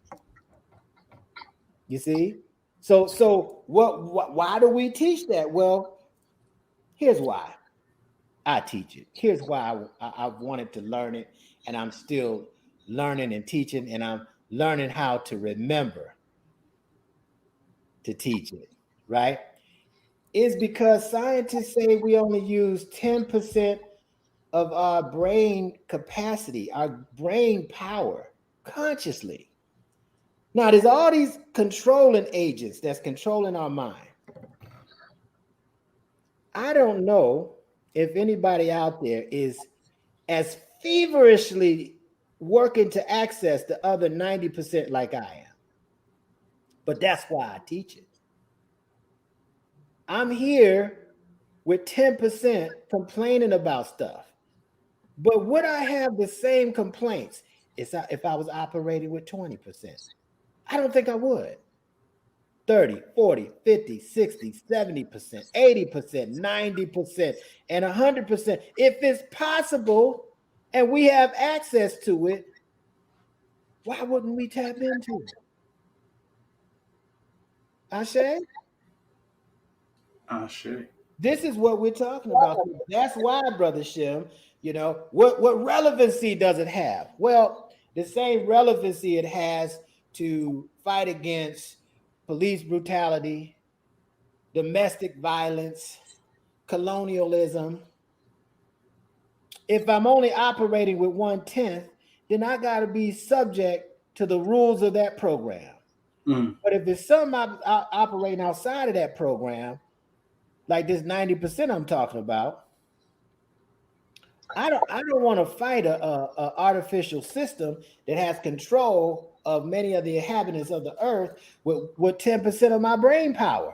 You see? So why do we teach that? Well, here's why I teach it. Here's why I wanted to learn it, and I'm still learning and teaching, and I'm learning how to remember to teach it, right? Is because scientists say we only use 10% of our brain capacity, our brain power, consciously. Now, there's all these controlling agents that's controlling our mind. I don't know if anybody out there is as feverishly working to access the other 90% like I am. But that's why I teach it. I'm here with 10% complaining about stuff. But would I have the same complaints if I was operating with 20%? I don't think I would. 30, 40, 50, 60, 70%, 80%, 90%, and 100%. If it's possible and we have access to it, why wouldn't we tap into it? Ashe? Ashe. This is what we're talking about. That's why, Brother Shem, what relevancy does it have? Well, the same relevancy it has to fight against police brutality, domestic violence, colonialism. If I'm only operating with 1/10, then I got to be subject to the rules of that program. But if it's something I'm operating outside of that program, like this 90% I'm talking about, I don't want to fight a artificial system that has control of many of the inhabitants of the earth with 10% of my brain power.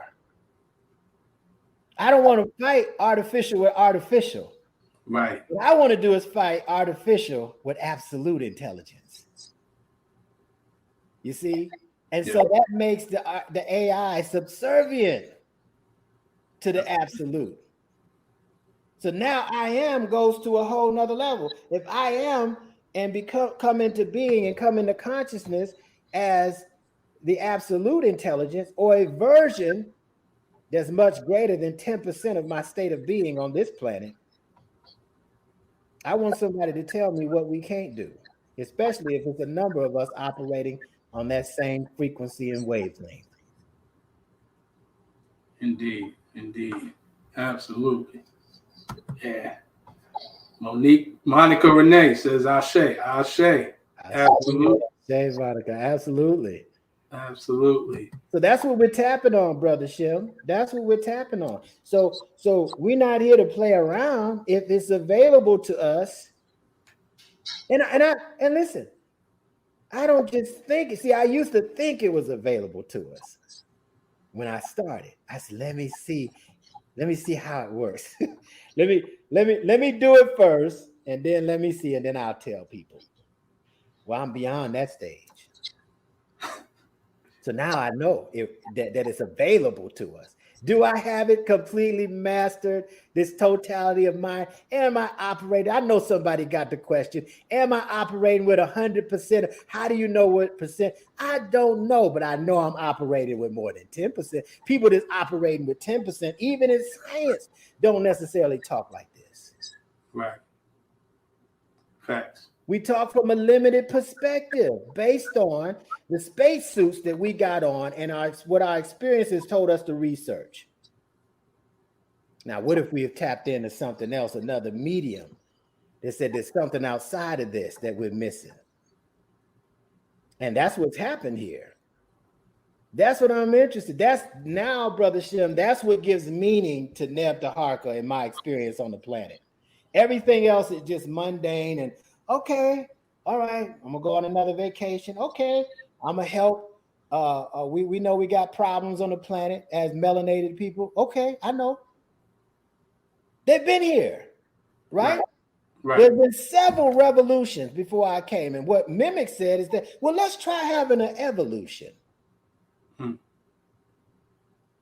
I don't want to fight artificial with artificial. Right. What I want to do is fight artificial with absolute intelligence. You see? And so that makes the AI subservient to the absolute. So now I am goes to a whole nother level. If I am and come into being and come into consciousness as the absolute intelligence or a version that's much greater than 10% of my state of being on this planet, I want somebody to tell me what we can't do, especially if it's a number of us operating on that same frequency and wavelength. Indeed. Absolutely. Yeah. Monica Renee says Ashe. Absolutely. Ashe, Monica. Absolutely. Absolutely. So that's what we're tapping on, Brother Shem. That's what we're tapping on. So we're not here to play around. If it's available to us, and listen, I don't just think it. See, I used to think it was available to us when I started. I said, let me see how it works. let me do it first, and then let me see, and then I'll tell people. Well, I'm beyond that stage. So now I know that it's available to us. Do I have it completely mastered, this totality of mind? Am I operating? I know somebody got the question. Am I operating with 100%? How do you know what percent? I don't know, but I know I'm operating with more than 10%. People that's operating with 10%, even in science, don't necessarily talk like this. Right. Facts. We talk from a limited perspective based on the spacesuits that we got on and what our experiences told us to research. Now, what if we have tapped into something else, another medium that said there's something outside of this that we're missing? And that's what's happened here. That's what I'm interested. That's now, Brother Shem, that's what gives meaning to Neb Teharka in my experience on the planet. Everything else is just mundane and okay, all right, I'm gonna go on another vacation. Okay, I'm gonna help. We know we got problems on the planet as melanated people. Okay, I know. They've been here, right? Right. There's been several revolutions before I came, and what MIMEC said is that, well, let's try having an evolution and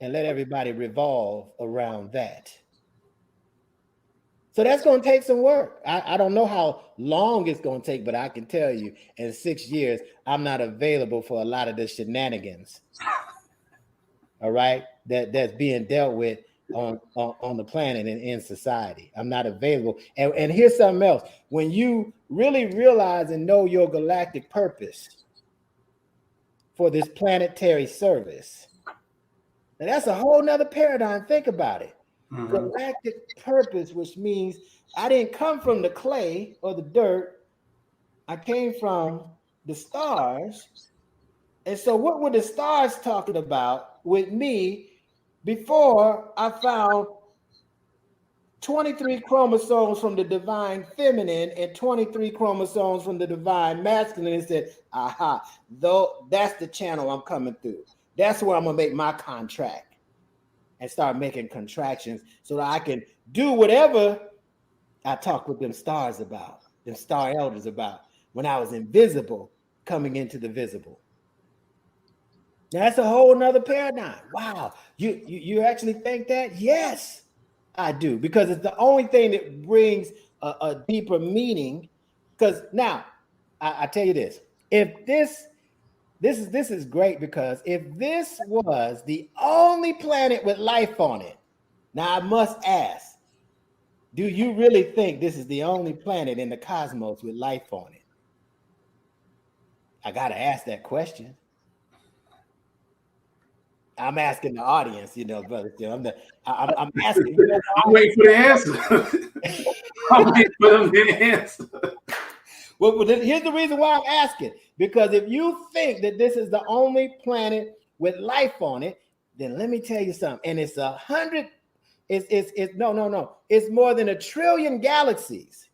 let everybody revolve around that. So that's going to take some work. I don't know how long it's going to take, but I can tell you in 6 years, I'm not available for a lot of the shenanigans. All right. That's being dealt with on the planet and in society. I'm not available. And here's something else. When you really realize and know your galactic purpose for this planetary service, now that's a whole nother paradigm. Think about it. Galactic purpose, which means I didn't come from the clay or the dirt. I came from the stars. And so what were the stars talking about with me before I found 23 chromosomes from the divine feminine and 23 chromosomes from the divine masculine and said, aha, though that's the channel I'm coming through. That's where I'm gonna make my contract and start making contractions so that I can do whatever I talked with them stars about, them star elders about, when I was invisible coming into the visible. Now, that's a whole nother paradigm. Wow, you actually think that? Yes, I do, because it's the only thing that brings a deeper meaning. Because now, I tell you this, if this is great, because if this was the only planet with life on it, now I must ask, do you really think this is the only planet in the cosmos with life on it? I got to ask that question. I'm asking the audience, brother. I'm asking. I'm waiting for the answer. I'm waiting for them to answer. Well, here's the reason why I'm asking. Because if you think that this is the only planet with life on it, then let me tell you something. And it's 100. No. It's more than 1 trillion galaxies,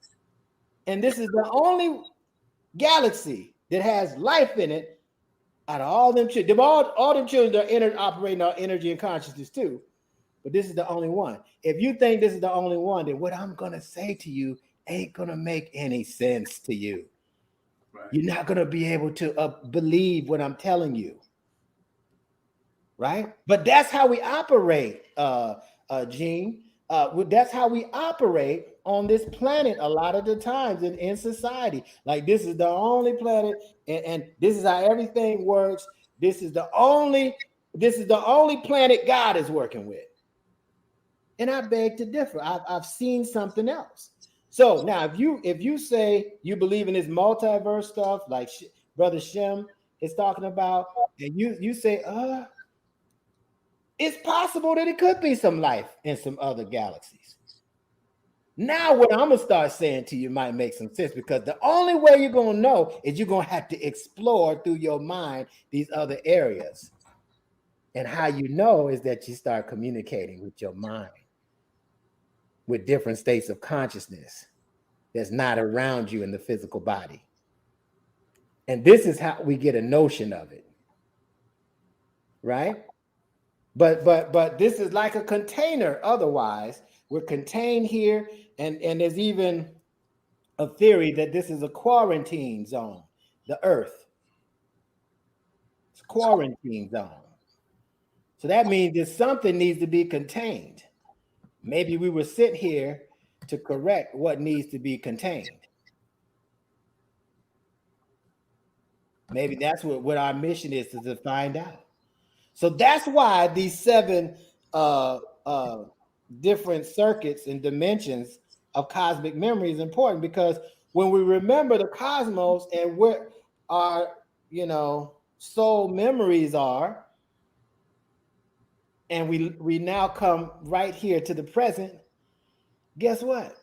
and this is the only galaxy that has life in it. Out of all them children, all them children are operating on energy and consciousness too, but this is the only one. If you think this is the only one, then what I'm gonna say to you ain't gonna make any sense to you. Right. You're not gonna be able to believe what I'm telling you, right? But that's how we operate, Gene. That's how we operate on this planet a lot of the times in society. Like, this is the only planet, and this is how everything works. This is the only This is the only planet God is working with. And I beg to differ. I've seen something else. So now, if you say you believe in this multiverse stuff, like Brother Shem is talking about, and you say, it's possible that it could be some life in some other galaxies. Now, what I'm gonna start saying to you might make some sense, because the only way you're gonna know is you're gonna have to explore through your mind these other areas. And how you know is that you start communicating with your mind, with different states of consciousness that's not around you in the physical body. And this is how we get a notion of it, right? But this is like a container. Otherwise, we're contained here, and there's even a theory that this is a quarantine zone, the Earth. It's a quarantine zone. So that means that something needs to be contained. Maybe we were sent here to correct what needs to be contained. Maybe that's what our mission is to find out. So that's why these 7 different circuits and dimensions of cosmic memory is important, because when we remember the cosmos and where our, soul memories are, and we now come right here to the present, guess what?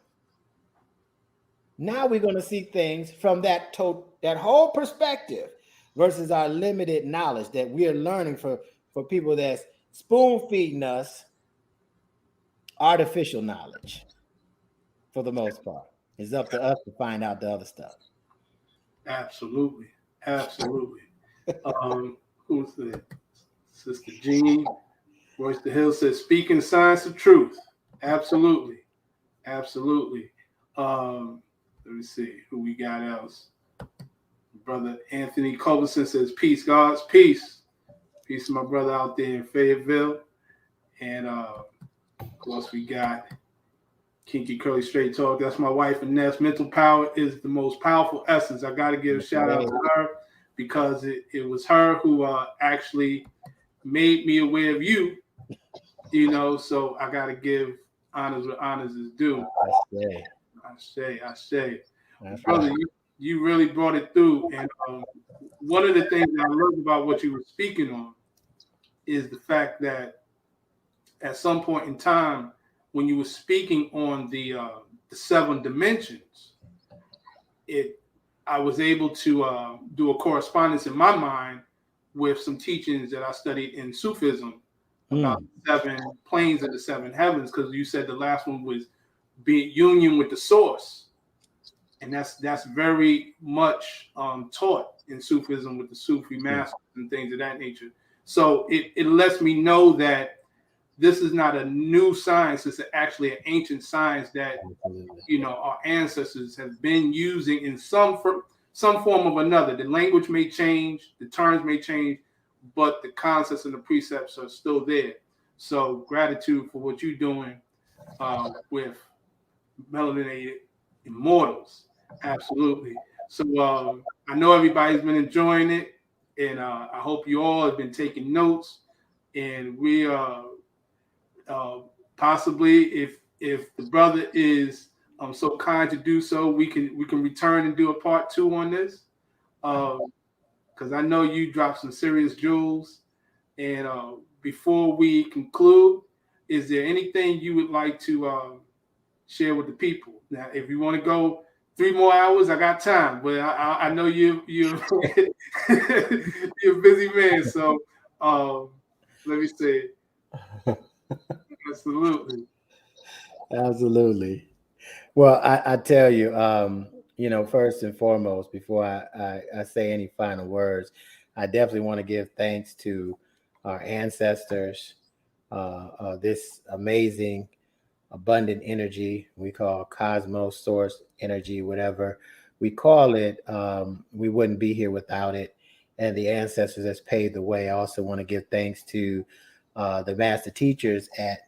Now we're going to see things from that whole perspective versus our limited knowledge that we're learning for people that's spoon feeding us artificial knowledge. For the most part, it's up to us to find out the other stuff. Absolutely. Who's that? Sister Jean Royce the Hill says, speaking science of truth. Absolutely. Let me see who we got else. Brother Anthony Culberson says, peace, God's peace. Peace to my brother out there in Fayetteville. And of course, we got Kinky Curly Straight Talk. That's my wife, Inez. Mental power is the most powerful essence. I got to give a shout out to her, because it was her who actually made me aware of you, so I got to give honors where honors is due. I say. Brother, right. You really brought it through. And one of the things that I learned about what you were speaking on is the fact that at some point in time, when you were speaking on the 7 dimensions, I was able to do a correspondence in my mind with some teachings that I studied in Sufism about the 7 planes of the 7 heavens, because you said the last one was being union with the source, and that's very much taught in Sufism with the Sufi masters and things of that nature. So it lets me know that this is not a new science. It's actually an ancient science that our ancestors have been using in some form of another. The language may change, the terms may change, but the concepts and the precepts are still there. So gratitude for what you're doing with Melanated Immortals. Absolutely. So I know everybody's been enjoying it, and I hope you all have been taking notes. And we possibly, if the brother is so kind to do so, we can return and do a part 2 on this, because I know you dropped some serious jewels. And before we conclude, is there anything you would like to share with the people? Now, if you want to go 3 more hours, I got time, but I know you're you're a busy man, so let me say. Absolutely. Well, I tell you, first and foremost, before I say any final words, I definitely want to give thanks to our ancestors, this amazing, abundant energy we call cosmos, source energy, whatever we call it. We wouldn't be here without it. And the ancestors that's paved the way. I also want to give thanks to the master teachers at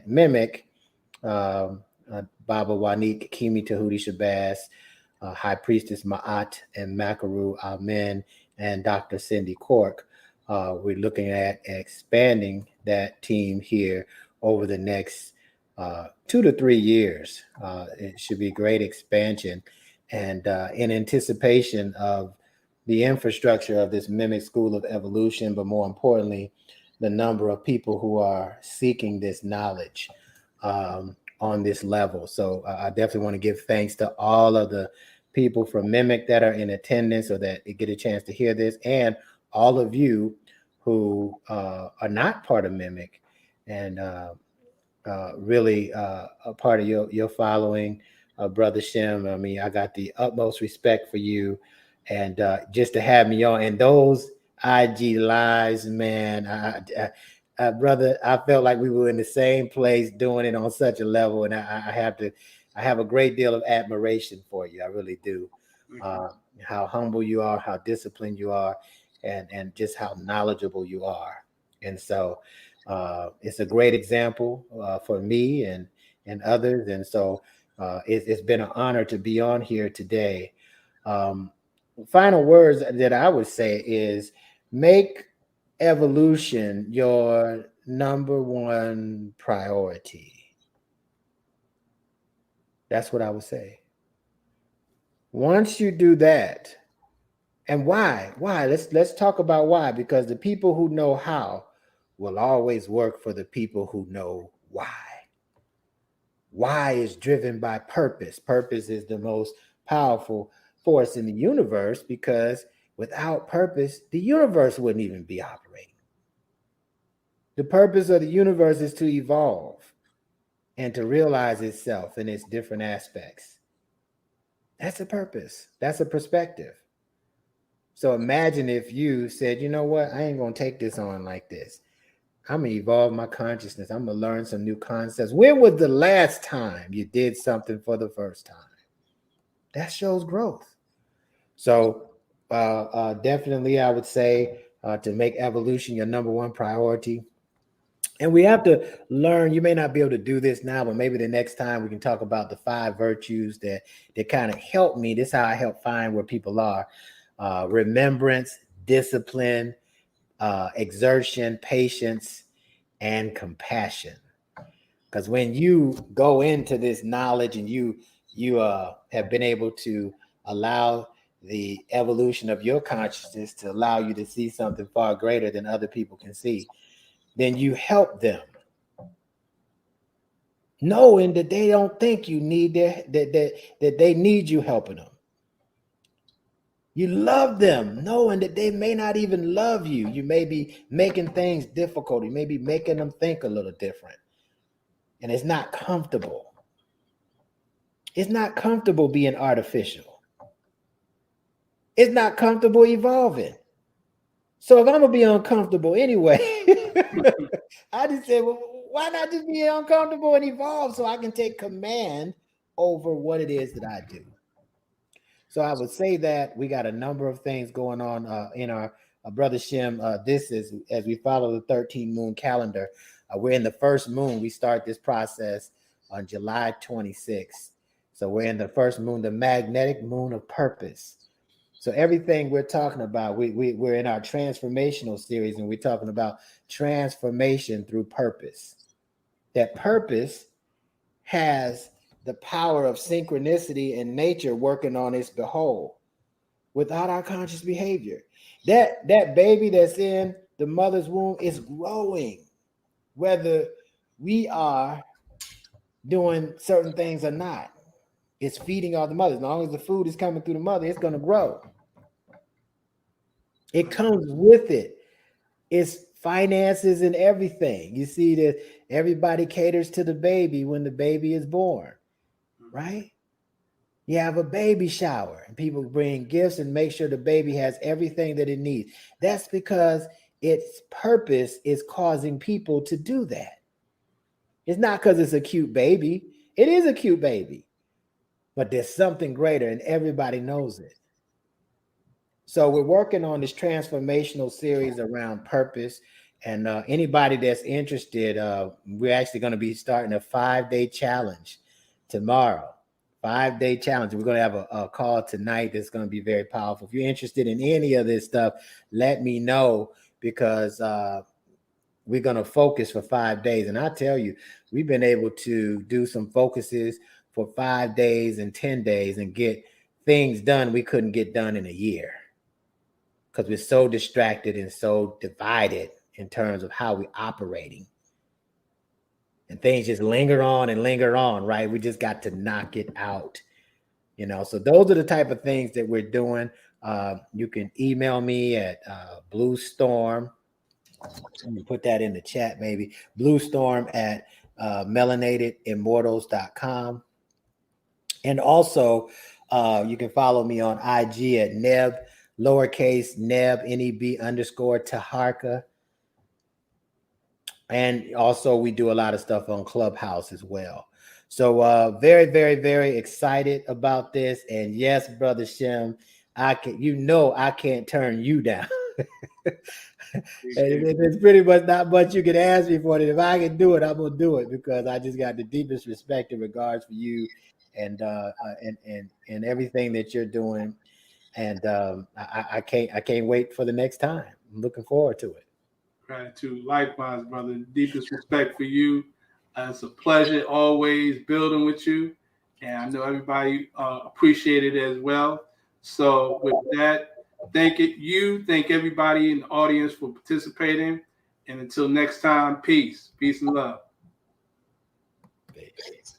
MIMEC, Baba Wanit, Kimi Tahuti Shabazz, High Priestess Ma'at and Makaru Amen, and Dr. Cindy Cork, We're looking at expanding that team here over the next 2 to 3 years. It should be great expansion, and in anticipation of the infrastructure of this MIMEC School of Evolution, but more importantly, the number of people who are seeking this knowledge on this level. So I definitely want to give thanks to all of the people from MIMEC that are in attendance or that get a chance to hear this, and all of you who are not part of MIMEC and really a part of your following, Brother Shem. I mean, I got the utmost respect for you, and just to have me on and those IG lives, man, brother, I felt like we were in the same place doing it on such a level, and I have a great deal of admiration for you. I really do. How humble you are, how disciplined you are, and just how knowledgeable you are. And so it's a great example for me and others. And so it's been an honor to be on here today. Final words that I would say is make evolution your number one priority. That's what I would say. Once you do that, and why? Let's talk about why, because the people who know how will always work for the people who know why. Why is driven by purpose. Purpose is the most powerful force in the universe, because without purpose, the universe wouldn't even be operating. The purpose of the universe is to evolve and to realize itself in its different aspects. That's a purpose. That's a perspective. So imagine if you said, you know what, I ain't going to take this on like this. I'm going to evolve my consciousness. I'm going to learn some new concepts. When was the last time you did something for the first time? That shows growth. So definitely I would say to make evolution your number one priority. And we have to learn, you may not be able to do this now, but maybe the next time we can talk about the 5 virtues that kind of help me. This is how I help find where people are. Remembrance, discipline, exertion, patience, and compassion. Because when you go into this knowledge and you have been able to allow the evolution of your consciousness to allow you to see something far greater than other people can see, then you help them, knowing that they don't think you need that they need you helping them. You love them, knowing that they may not even love you. You may be making things difficult. You may be making them think a little different. And it's not comfortable. It's not comfortable being artificial. It's not comfortable evolving. So if I'm going to be uncomfortable anyway, I just said, well, why not just be uncomfortable and evolve so I can take command over what it is that I do? So I would say that we got a number of things going on in our Brother Shem. This is, as we follow the 13 moon calendar, we're in the first moon. We start this process on July 26th. So we're in the first moon, the magnetic moon of purpose. So everything we're talking about, we're in our transformational series, and we're talking about transformation through purpose. That purpose has the power of synchronicity and nature working on its behalf without our conscious behavior. That baby that's in the mother's womb is growing, whether we are doing certain things or not. It's feeding all the mother. As long as the food is coming through the mother, it's going to grow. It comes with it. It's finances and everything. You see that everybody caters to the baby when the baby is born, right? You have a baby shower and people bring gifts and make sure the baby has everything that it needs. That's because its purpose is causing people to do that. It's not because it's a cute baby. It is a cute baby, but there's something greater and everybody knows it. So we're working on this transformational series around purpose. And anybody that's interested, we're actually going to be starting a 5-day challenge tomorrow. 5-day challenge. We're going to have a call tonight that's going to be very powerful. If you're interested in any of this stuff, let me know, because we're going to focus for 5 days. And I tell you, we've been able to do some focuses for 5 days and 10 days and get things done we couldn't get done in a year because we're so distracted and so divided in terms of how we're operating. And things just linger on, right? We just got to knock it out, you know. So those are the type of things that we're doing. You can email me at Blue Storm. Let me put that in the chat, maybe. Blue Storm at melanatedimmortals.com. And also, you can follow me on IG at Neb, lowercase Neb, Neb _ Teharka. And also, we do a lot of stuff on Clubhouse as well. So very, very, very excited about this. And yes, Brother Shem, I can't turn you down. It's pretty much not much you can ask me for it. If I can do it, I'm gonna do it because I just got the deepest respect and regards for you and everything that you're doing. And I can't wait for the next time. I'm looking forward to it. Gratitude. Likewise, brother. Deepest respect for you. It's a pleasure always building with you. And I know everybody appreciate it as well. So with that, thank everybody in the audience for participating. And until next time, peace. Peace and love. Peace.